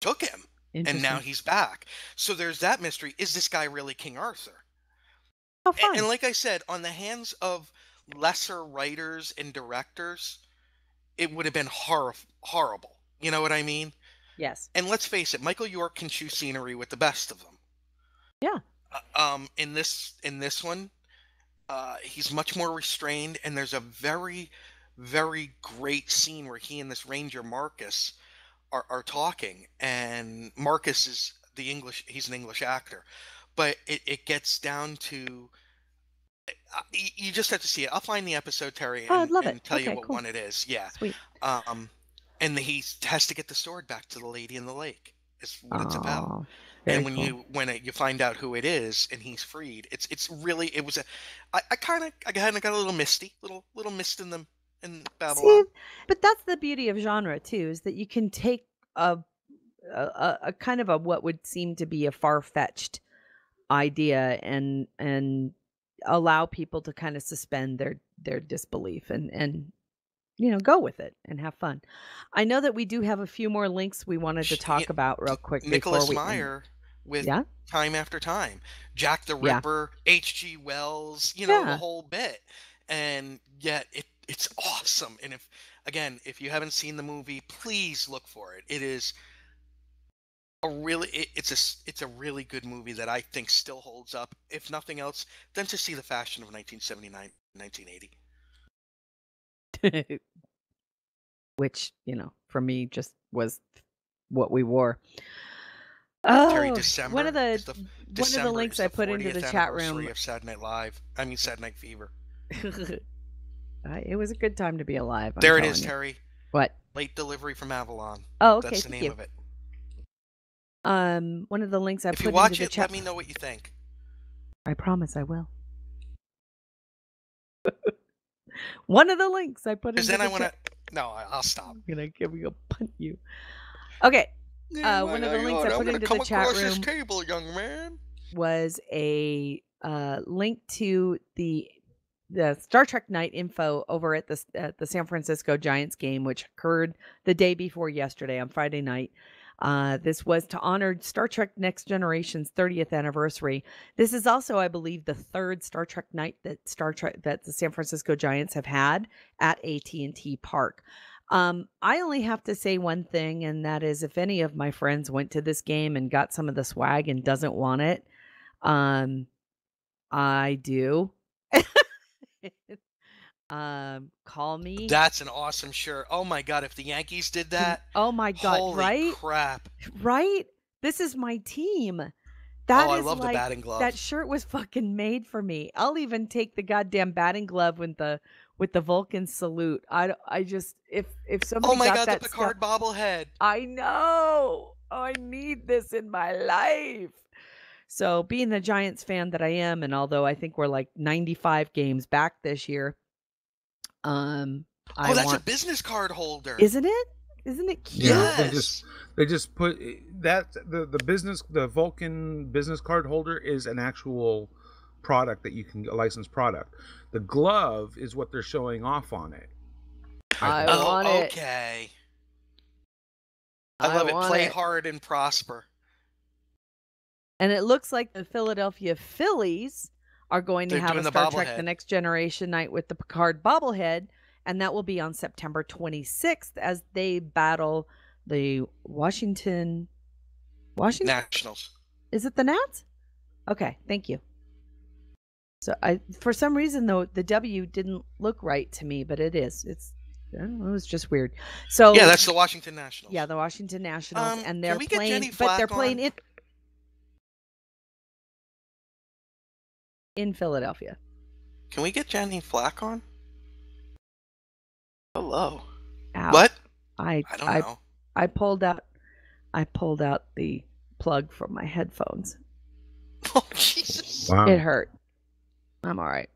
took him, and now Interesting. he's back. So there's that mystery. Is this guy really King Arthur? How And fun. like I said, on the hands of lesser writers and directors, it would have been horrible. You know what I mean? Yes. And let's face it, Michael York can choose scenery with the best of them. Yeah. In this one, he's much more restrained, and there's a very, very great scene where he and this ranger Marcus are talking, and Marcus is the English. He's an English actor, but it gets down to you just have to see it. I'll find the episode, Terry, Oh, I'd love it. and tell you Okay, what cool. one it is. Yeah. Sweet. And he has to get the sword back to the lady in the lake. Is what it's about. Oh, And very cool. you find out who it is and he's freed, it's really it was a I kind of got a little misty, little mist in See, Babylon. but that's the beauty of genre too, is that you can take a kind of a what would seem to be a far-fetched idea and allow people to kind of suspend their disbelief and go with it and have fun. I know that we do have a few more links we wanted to talk about real quick before Nicholas we end. Meyer with Yeah? Time After Time, Jack the Yeah. Ripper, H.G. Wells, the Yeah. whole bit, and yet it's awesome. And if you haven't seen the movie, please look for it. It is it's a really good movie that I think still holds up, if nothing else, than to see the fashion of 1979, 1980. Which, for me just was what we wore. Terry, Oh, one of December the is the one of the December links is I the put into 40th the chat anniversary room. of Saturday Night Live. I mean Saturday Night Fever. It was a good time to be alive. I'm There it telling is, you. Terry. What? Late Delivery from Avalon. Oh, okay. That's the Thank name you. of it. One of the links I If put you into watch the it, chat. let me know what you think. I promise I will. One of the links I put into Because then the I want chat. to. No, I'll stop. I'm gonna punt you. Okay. One of the links I put into the chat room this table, young man. was a link to the Star Trek Night info over at the San Francisco Giants game, which occurred the day before yesterday on Friday night. This was to honor Star Trek Next Generation's 30th anniversary. This is also, I believe, the third Star Trek night that the San Francisco Giants have had at AT&T Park. I only have to say one thing, and that is if any of my friends went to this game and got some of the swag and doesn't want it, I do. Call me. That's an awesome shirt. Oh my god, if the Yankees did that, Oh my god, holy right? crap. Right? This is my team. I love the batting glove. That shirt was fucking made for me. I'll even take the goddamn batting glove with the Vulcan salute. I just if somebody Oh my got god, that the Picard bobblehead. I know. Oh, I need this in my life. So, being the Giants fan that I am, and although I think we're like 95 games back this year, That's a business card holder. Isn't it? Isn't it cute? Yeah, Yes. they just put that the Vulcan business card holder is an actual product that you can a licensed product. The glove is what they're showing off on it. I want it. Okay. I love it. Play hard and prosper. And it looks like the Philadelphia Phillies are going to have a Star Trek The Next Generation night with the Picard bobblehead. and that will be on September 26th as they battle the Washington. Nationals. Is it the Nats? Okay, thank you. So for some reason though, the W didn't look right to me, but it is. I don't know, it's just weird. So yeah, that's the Washington Nationals. Yeah, the Washington Nationals, and can we get Jenny but they're Flack playing on? in Philadelphia. Can we get Jenny Flack on? Hello. Ow. What? I don't know. I pulled out the plug from my headphones. Oh Jesus! Wow. It hurt. I'm all right.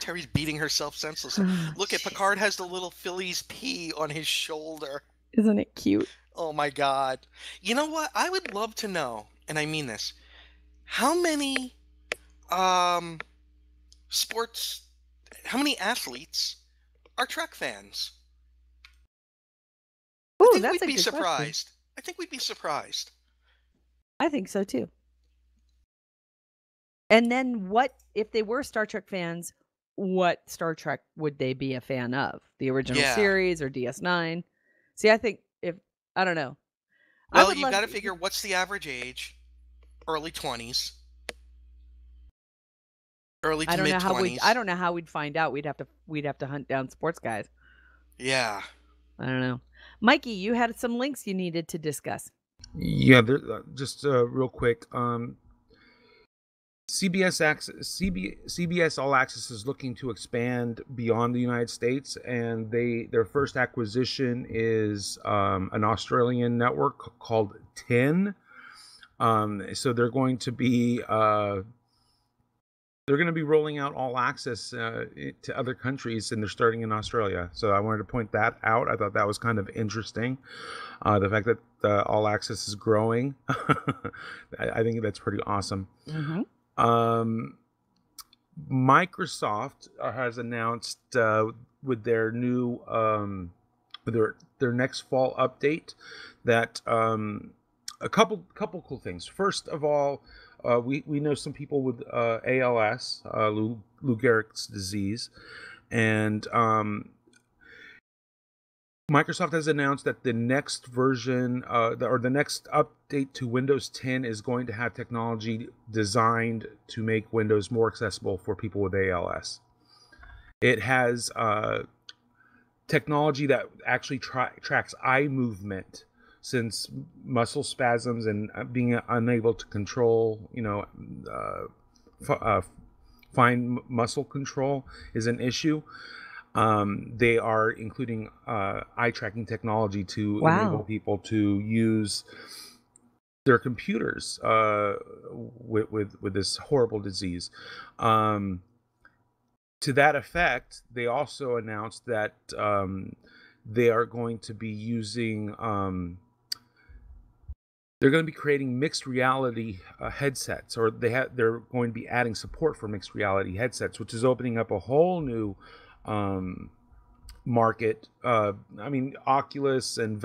Terry's beating herself senseless. Look at Picard has the little Phillies P on his shoulder. Isn't it cute? Oh my God! You know what? I would love to know, and I mean this. How many sports? How many athletes are Trek fans? Oh, I think that's we'd a be good surprised. question. I think we'd be surprised. I think so too. And then what if they were Star Trek fans? What Star Trek would they be a fan of? The original series or DS9? See, I think I don't know. Well, you got to figure what's the average age? Early 20s. Early to mid 20s. I don't know how we'd find out. We'd have to hunt down sports guys. Yeah. I don't know. Mikey, you had some links you needed to discuss. Yeah, just real quick. CBS All Access is looking to expand beyond the United States, and their first acquisition is an Australian network called 10. So they're going to be rolling out All Access to other countries, and they're starting in Australia. So I wanted to point that out. I thought that was kind of interesting. The fact that All Access is growing, I think that's pretty awesome. Mm-hmm. Microsoft has announced with their new their next fall update that a couple cool things. First of all, we know some people with ALS, Lou Gehrig's disease, and Microsoft has announced that the next version, the next update to Windows 10 is going to have technology designed to make Windows more accessible for people with ALS. It has technology that actually tracks eye movement, since muscle spasms and being unable to control, fine muscle control is an issue. They are including eye tracking technology to enable people to use their computers with this horrible disease. To that effect, they also announced that they are going to be using they're going to be creating mixed reality headsets, or they're going to be adding support for mixed reality headsets, which is opening up a whole new market. I mean, Oculus and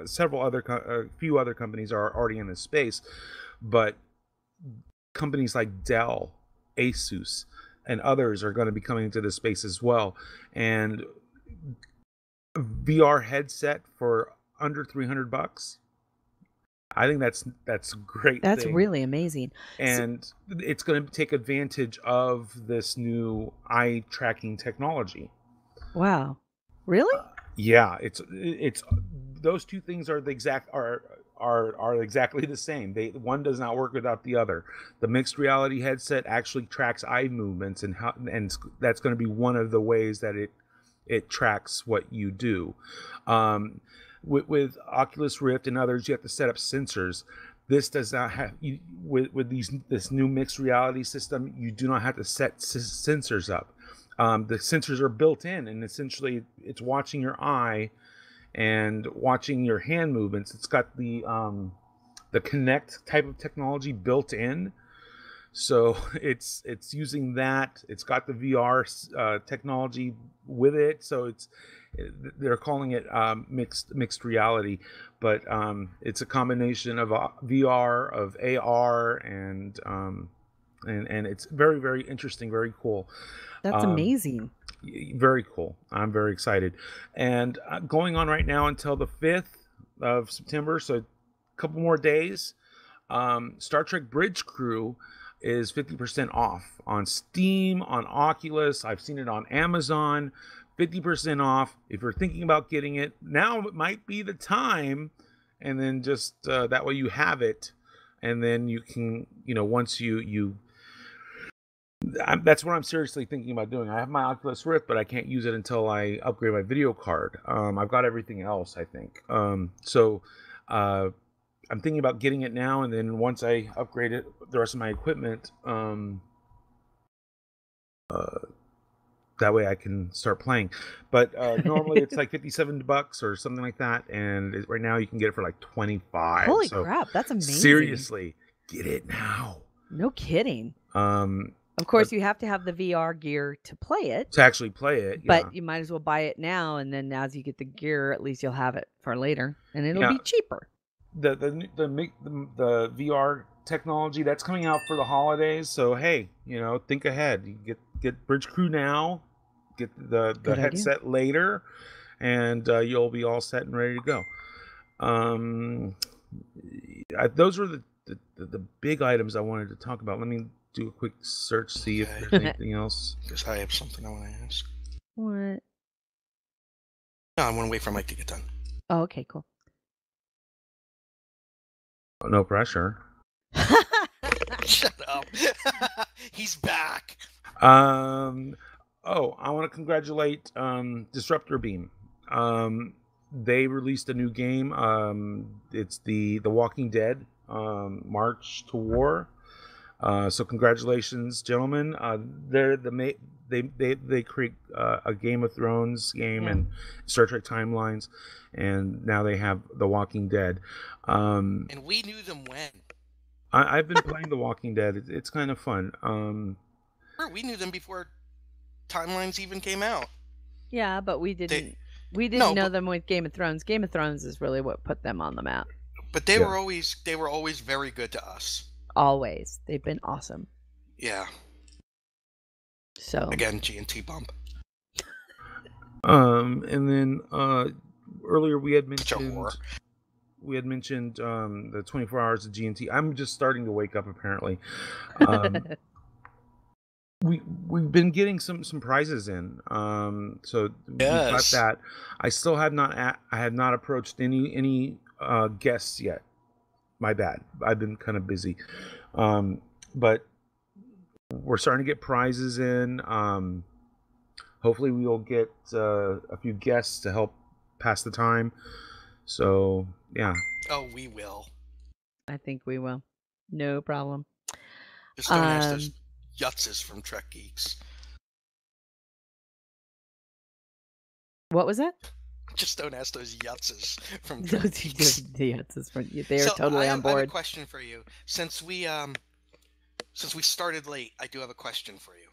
several other a few other companies are already in this space, but companies like Dell, Asus, and others are going to be coming into this space as well. And VR headset for under $300. I think that's great. That's really amazing. And it's going to take advantage of this new eye tracking technology. Wow. Really? Yeah, it's those two things are exactly the same. One does not work without the other. The mixed reality headset actually tracks eye movements, and that's going to be one of the ways that it tracks what you do. With Oculus Rift and others, you have to set up sensors. This does not have with this new mixed reality system. You do not have to set sensors up. The sensors are built in, and essentially it's watching your eye and watching your hand movements. It's got the Kinect type of technology built in, so it's using that. It's got the VR technology with it, so they're calling it mixed reality, but it's a combination of VR, of AR, and it's very, very interesting, very cool. That's amazing. Very cool. I'm very excited. And going on right now until the 5th of September, so a couple more days. Star Trek Bridge Crew is 50% off on Steam, on Oculus. I've seen it on Amazon. 50% off. If you're thinking about getting it, now it might be the time. And then just that way you have it. And then you can, once that's what I'm seriously thinking about doing. I have my Oculus Rift, but I can't use it until I upgrade my video card. I've got everything else, I think. So I'm thinking about getting it now, and then once I upgrade it, the rest of my equipment, that way I can start playing. But normally it's like $57 or something like that, and right now you can get it for like $25. Holy crap, that's amazing! Seriously, get it now. No kidding. Of course, you have to have the VR gear to play it. To actually play it, but you might as well buy it now, and then as you get the gear, at least you'll have it for later, and it'll be cheaper. The VR technology that's coming out for the holidays. So hey, think ahead. You get Bridge Crew now, get the headset later, and you'll be all set and ready to go. Those were the big items I wanted to talk about. Let me do a quick search, see if there's anything else. Because I have something I want to ask. What? No, I want to wait for Mike to get done. Oh, okay, cool. No pressure. Shut up. He's back. I want to congratulate Disruptor Beam. They released a new game. It's the Walking Dead, March to War. So congratulations, gentlemen. They create a Game of Thrones game and Star Trek timelines, and now they have The Walking Dead. And we knew them when. I've been playing The Walking Dead. It's kind of fun. We knew them before timelines even came out. Yeah, but we didn't. We didn't know them with Game of Thrones. Game of Thrones is really what put them on the map. But they were always very good to us. Always, they've been awesome. Yeah. So again, G&T bump. And then earlier we had mentioned the 24 hours of G&T. I'm just starting to wake up apparently. We've been getting some prizes in. So we got that. I still have not approached any guests yet. My bad. I've been kind of busy. But we're starting to get prizes in. Hopefully we will get a few guests to help pass the time. So, yeah. Oh, we will. I think we will. No problem. Just don't ask those yutzes from Trek Geeks. What was that? Just don't ask those yutzes from Trek Geeks. They are totally on board. I have a question for you. Since we started late, I do have a question for you.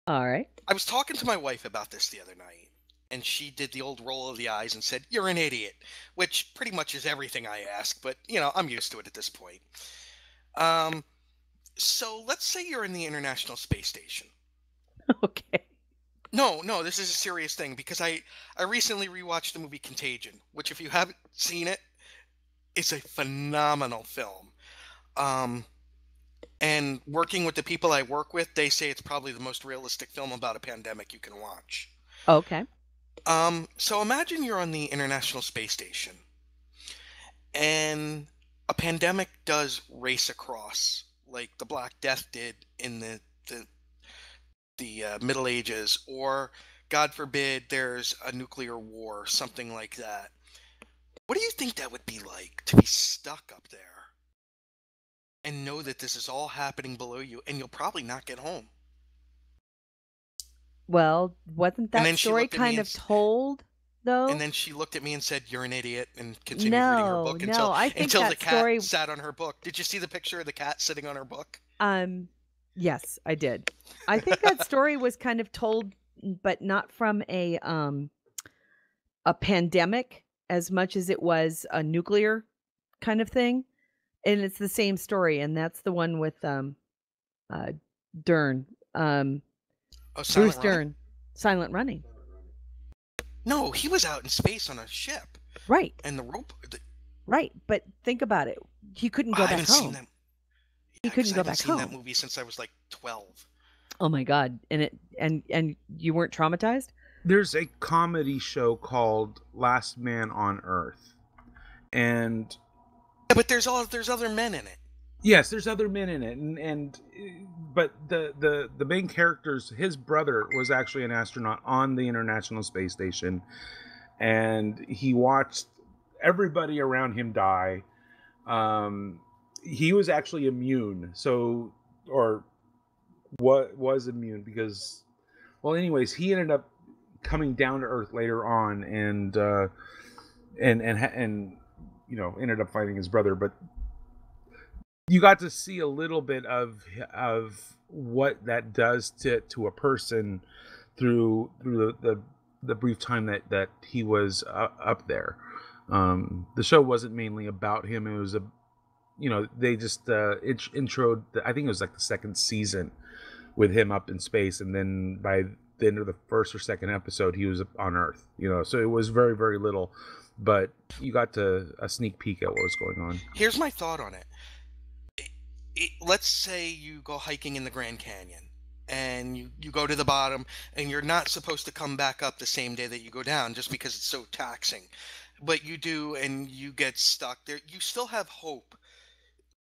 All right. I was talking to my wife about this the other night, and she did the old roll of the eyes and said, "You're an idiot," which pretty much is everything I ask, but, I'm used to it at this point. So let's say you're in the International Space Station. Okay. No, this is a serious thing, because I recently rewatched the movie Contagion, which, if you haven't seen it, it's a phenomenal film. And working with the people I work with, they say it's probably the most realistic film about a pandemic you can watch. Okay. So imagine you're on the International Space Station, and a pandemic does race across, like the Black Death did in the Middle Ages, or, God forbid, there's a nuclear war, something like that. What do you think that would be like, to be stuck up there and know that this is all happening below you, and you'll probably not get home? Well, wasn't that story kind of told, though? And then she looked at me and said, "You're an idiot," and continued reading her book until the cat sat on her book. Did you see the picture of the cat sitting on her book? Yes, I did. I think that story was kind of told, but not from a pandemic as much as it was a nuclear kind of thing. And it's the same story, and that's the one with Dern. Bruce Dern. Silent running. No, he was out in space on a ship. Right. And the rope. Right, but think about it. He couldn't go I back haven't home. seen that. He couldn't go I haven't back seen that home. movie since I was like 12. Oh my god! And you weren't traumatized? There's a comedy show called Last Man on Earth, and Yeah, but there's other men in it. yes, there's other men in it, but the main character's his brother was actually an astronaut on the International Space Station, and he watched everybody around him die. He was actually immune, so or what was immune because, well, anyways, he ended up coming down to Earth later on, and you know, ended up finding his brother, but you got to see a little bit of what that does to a person through the brief time that he was up there. The show wasn't mainly about him. It was they just introed. I think it was like the second season with him up in space, and then by the end of the first or second episode, he was on Earth. So it was very, very little, but you got a sneak peek at what was going on. Here's my thought on it. Let's say you go hiking in the Grand Canyon and you go to the bottom and you're not supposed to come back up the same day that you go down just because it's so taxing. But you do and you get stuck there. You still have hope,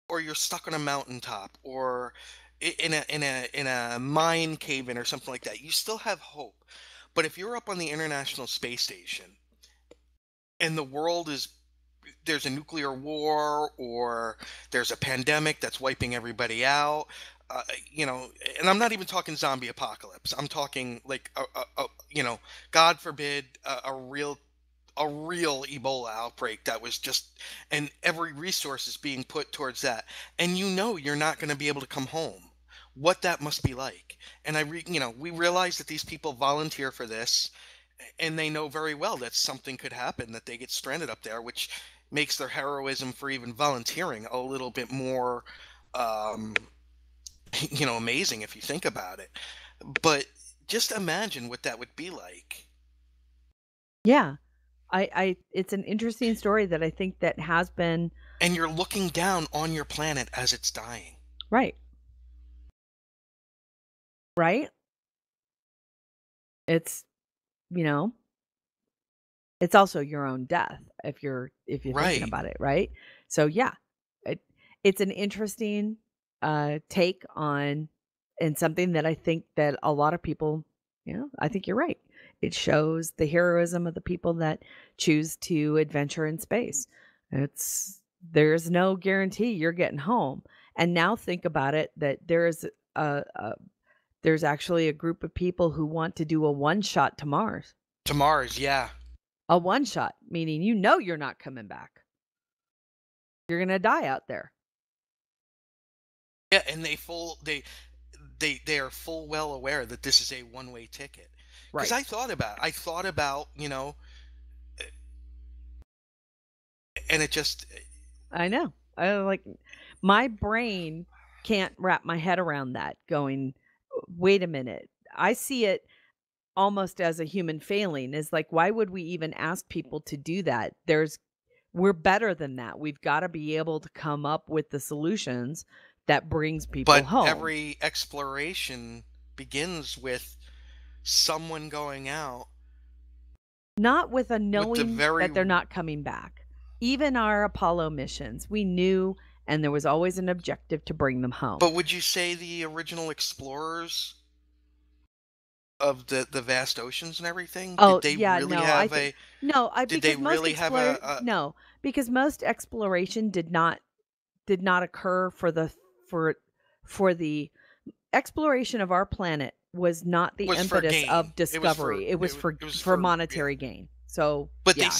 or you're stuck on a mountaintop or in a mine cave-in or something like that. You still have hope. But if you're up on the International Space Station and the world there's a nuclear war or there's a pandemic that's wiping everybody out, and I'm not even talking zombie apocalypse. I'm talking like God forbid, a real Ebola outbreak that was just, and every resource is being put towards that, and you're not going to be able to come home. What that must be like. And we realize that these people volunteer for this, and they know very well that something could happen, that they get stranded up there, which makes their heroism for even volunteering a little bit more amazing if you think about it. But just imagine what that would be like. Yeah. It's an interesting story that I think that has been. And you're looking down on your planet as it's dying. Right. Right? It's, it's also your own death if you're thinking Right. about it, right? So yeah, it's an interesting take on, and something that I think that a lot of people, I think you're right. It shows the heroism of the people that choose to adventure in space. There's no guarantee you're getting home. And now think about it, that there's actually a group of people who want to do a one-shot to Mars. To Mars, yeah. A one-shot, meaning you're not coming back. You're going to die out there. Yeah, and they are full well aware that this is a one-way ticket. Because Right. I thought about, and it just, I know. My brain can't wrap my head around that, going, wait a minute. I see it almost as a human failing. Is like, why would we even ask people to do that? We're better than that. We've got to be able to come up with the solutions that brings people home. But every exploration begins with someone going out. Not with a knowing that they're not coming back. Even our Apollo missions, we knew, and there was always an objective to bring them home. But would you say the original explorers of the vast oceans and everything, no, because most exploration did not occur for the exploration of our planet was not the impetus of discovery. It was for monetary gain. So, but did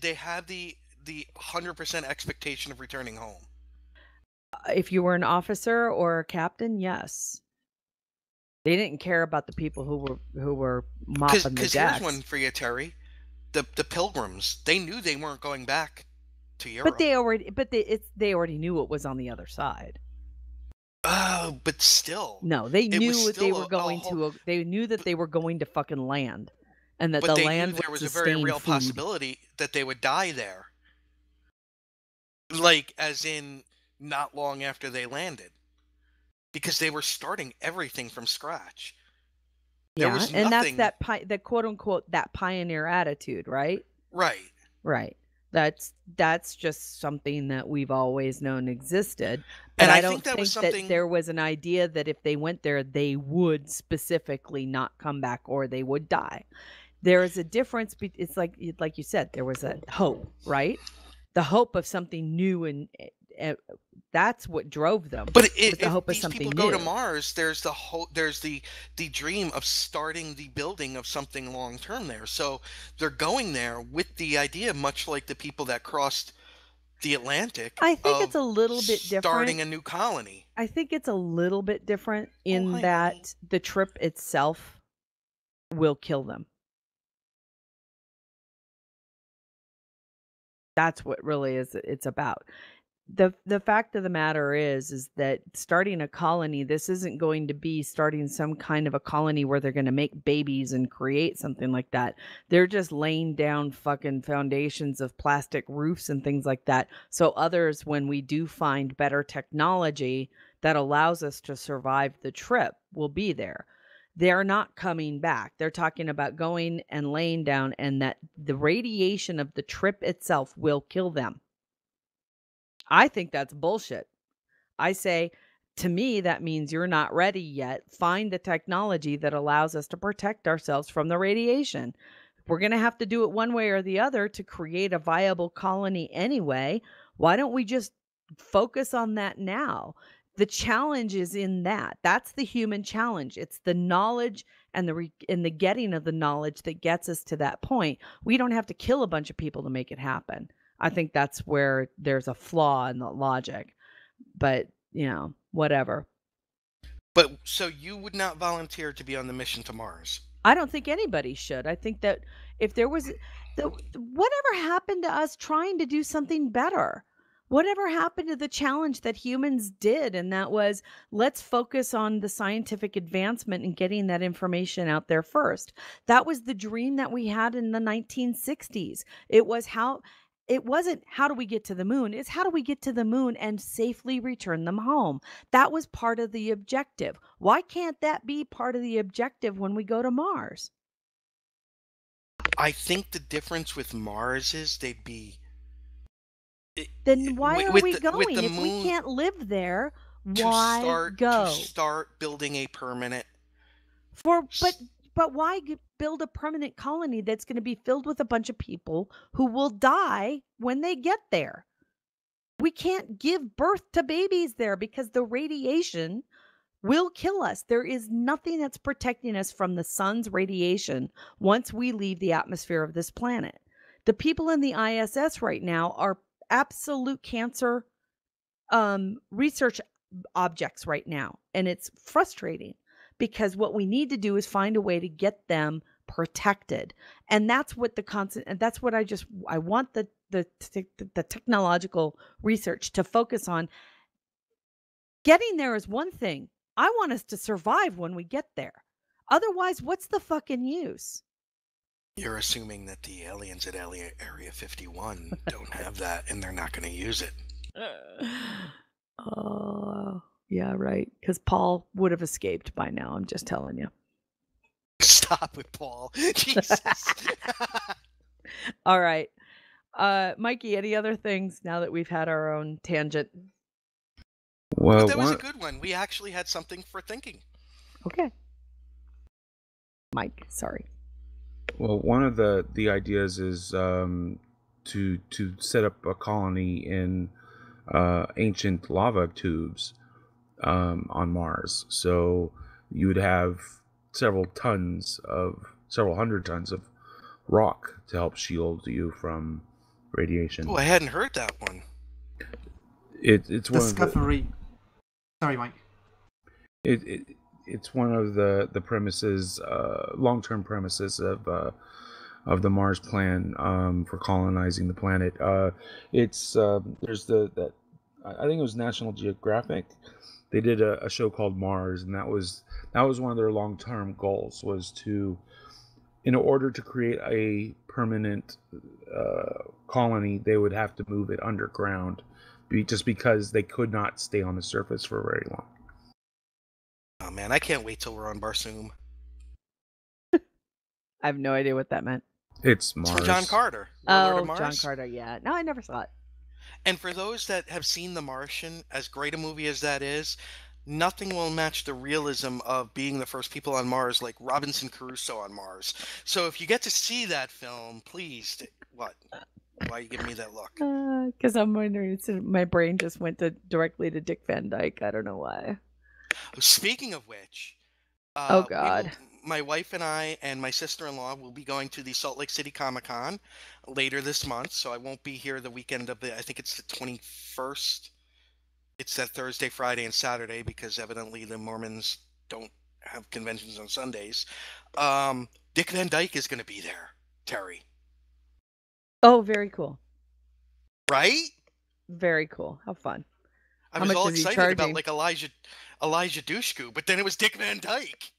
they have the 100% expectation of returning home? If you were an officer or a captain, yes. They didn't care about the people who were mopping the decks. Because here's one for you, Terry. The Pilgrims, they knew they weren't going back to Europe. But they already knew what was on the other side. Oh, but still, No, they it was knew what they still were going to. They knew that they were going to fucking land, and that but the they knew land would there was a very sustain real food. possibility that they would die there. Like, as in, not long after they landed. Because they were starting everything from scratch. There Yeah, was and that's nothing. that quote unquote that pioneer attitude, right? Right. Right. That's just something that we've always known existed, but And I I don't think that was think that something. there was an idea that if they went there, they would specifically not come back or they would die. There is a difference. It's like you said, there was a hope, right? The hope of something new, and that's what drove them. But Was the if hope of these people something go to new. Mars, there's the dream of starting the building of something long term there. So they're going there with the idea, much like the people that crossed the Atlantic, I think it's of a little bit starting different. a new colony. I think it's a little bit different Oh, in hi, honey. that the trip itself will kill them. That's what really it's about. The fact of the matter is that starting a colony, this isn't going to be starting some kind of a colony where they're going to make babies and create something like that. They're just laying down fucking foundations of plastic roofs and things like that. So others, when we do find better technology that allows us to survive the trip, will be there. They're not coming back. They're talking about going and laying down, and that the radiation of the trip itself will kill them. I think that's bullshit. I say, to me, that means you're not ready yet. Find the technology that allows us to protect ourselves from the radiation. We're going to have to do it one way or the other to create a viable colony anyway. Why don't we just focus on that now? The challenge is in that. That's the human challenge. It's the knowledge and the getting of the knowledge that gets us to that point. We don't have to kill a bunch of people to make it happen. I think that's where there's a flaw in the logic. But, whatever. But so you would not volunteer to be on the mission to Mars? I don't think anybody should. I think that if there was whatever happened to us trying to do something better? Whatever happened to the challenge that humans did? And that was, let's focus on the scientific advancement and getting that information out there first. That was the dream that we had in the 1960s. It wasn't how do we get to the moon? It's how do we get to the moon and safely return them home? That was part of the objective. Why can't that be part of the objective when we go to Mars? I think the difference with Mars is they'd be. Then why are we going? The If we moon can't live there, to why go? start building a permanent. But why build a permanent colony that's going to be filled with a bunch of people who will die when they get there? We can't give birth to babies there because the radiation will kill us. There is nothing that's protecting us from the sun's radiation once we leave the atmosphere of this planet. The people in the ISS right now are absolute cancer research objects right now. And it's frustrating because what we need to do is find a way to get them protected. And that's what that's what I want the technological research to focus on. Getting there is one thing. I want us to survive when we get there. Otherwise, what's the fucking use? You're assuming that the aliens at Area 51 don't have that and they're not going to use it. Oh, yeah, right. Because Paul would have escaped by now. I'm just telling you. Stop it, Paul. Jesus. All right. Mikey, any other things now that we've had our own tangent? Well, that was a good one. We actually had something for thinking. Okay. Mike, sorry. Well, one of the ideas is to set up a colony in ancient lava tubes on Mars. So you would have several hundred tons of rock to help shield you from radiation. Oh, I hadn't heard that one. It's one Discovery. Sorry, Mike. It's one of the premises, long-term premises of the Mars plan for colonizing the planet. There's that I think it was National Geographic. They did a show called Mars, and that was one of their long-term goals, was to, in order to create a permanent colony, they would have to move it underground, just because they could not stay on the surface for very long. Oh man, I can't wait till we're on Barsoom. I have no idea what that meant. It's It's Mars. from John Carter. Warlord of Oh, Mars. John Carter, yeah. No, I never saw it. And for those that have seen The Martian, as great a movie as that is, nothing will match the realism of being the first people on Mars, like Robinson Crusoe on Mars. So if you get to see that film, please, what? Why are you giving me that look? Because I'm wondering, my brain just went directly to Dick Van Dyke. I don't know why. Speaking of which, Oh God. My wife and I and my sister-in-law will be going to the Salt Lake City Comic-Con later this month, so I won't be here the weekend of I think it's the 21st. It's that Thursday, Friday, and Saturday, because evidently the Mormons don't have conventions on Sundays. Dick Van Dyke is going to be there, Terry. Oh, very cool. Right? Very cool. How fun. I How was much all is he excited about charging? like Elijah Dushku, but then it was Dick Van Dyke.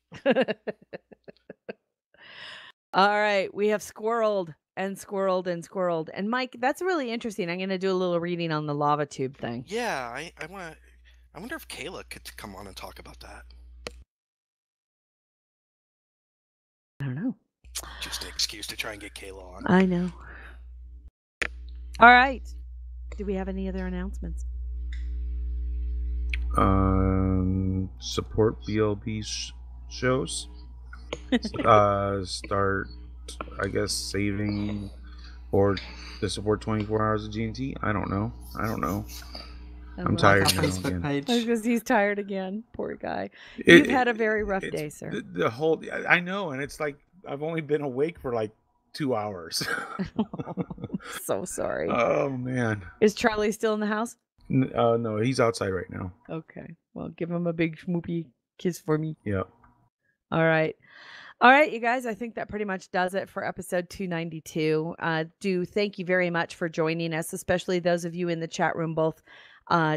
All right, we have squirreled. And Mike, that's really interesting. I'm going to do a little reading on the lava tube thing. Yeah, I wonder if Kayla could come on and talk about that. I don't know. Just an excuse to try and get Kayla on. I know. All right. Do we have any other announcements? Support BLB shows. Start, I guess, saving or to support 24 hours of G&T. I don't know. I'm tired now again. Because he's tired again. Poor guy. You've had a very rough day, sir. The whole, I know, and it's like I've only been awake for like 2 hours. So sorry. Oh man. Is Charlie still in the house? No, he's outside right now. Okay. Well, give him a big schmoopy kiss for me. Yeah. All right. All right, you guys, I think that pretty much does it for episode 292. Thank you very much for joining us, especially those of you in the chat room, both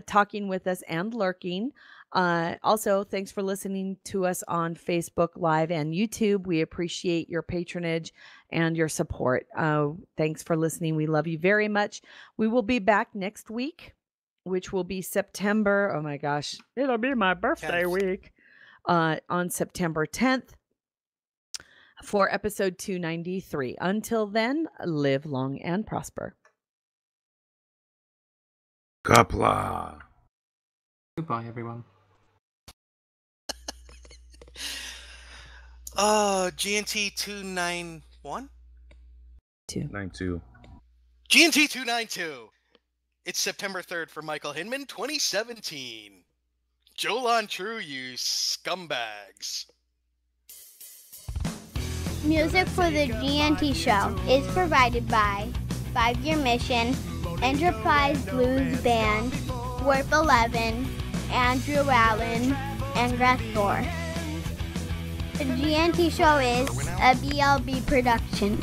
talking with us and lurking. Also, thanks for listening to us on Facebook Live and YouTube. We appreciate your patronage and your support. Thanks for listening. We love you very much. We will be back next week, which will be September. Oh my gosh, it'll be my birthday week on September 10th. For episode 293. Until then, live long and prosper. Kapla. Goodbye, everyone. GNT 291? 92. GNT 292. It's September 3rd for Michael Hinman, 2017. Jolan True, you scumbags. Music for the GNT show is provided by 5 Year Mission, Enterprise Blues Band, Warp 11, Andrew Allen, and Greth Thor. The GNT show is a BLB production.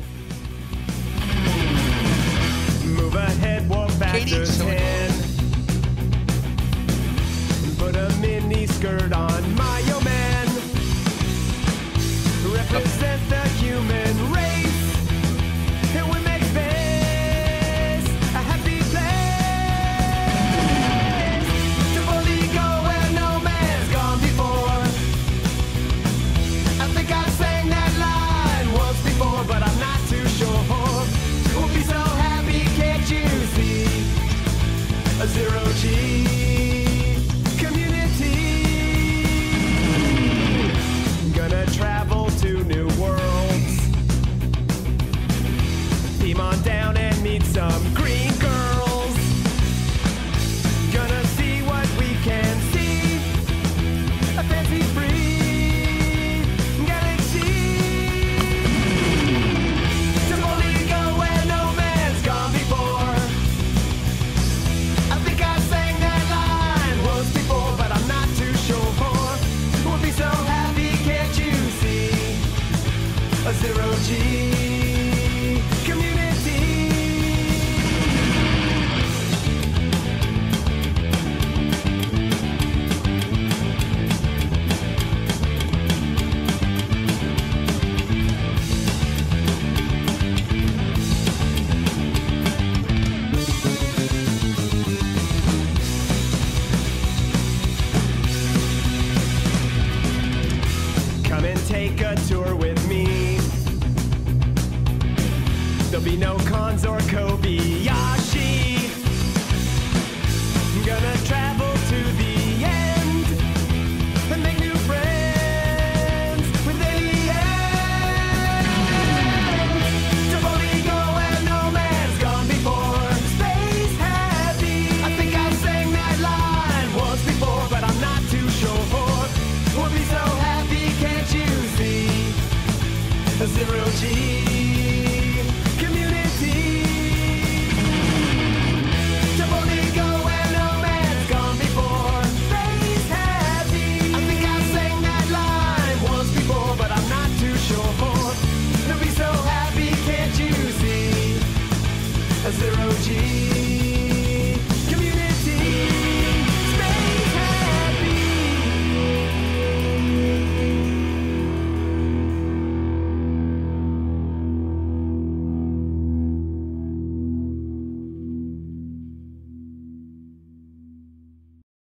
Move ahead, walk Katie, backwards, so 10. Put a mini skirt on, my yo man. Represent the human race. And we make space a happy place to fully go where no man's gone before. I think I sang that line once before, but I'm not too sure. We'll be so happy, can't you see? A zero G community. take a tour with me. There'll be no cons or Kobayashi. I'm gonna travel to the end and make new friends with aliens. Double ego and no man's gone before. Space heavy. I think I sang that line once before, but I'm not too sure. We'll be so happy, can't you see? 0 G.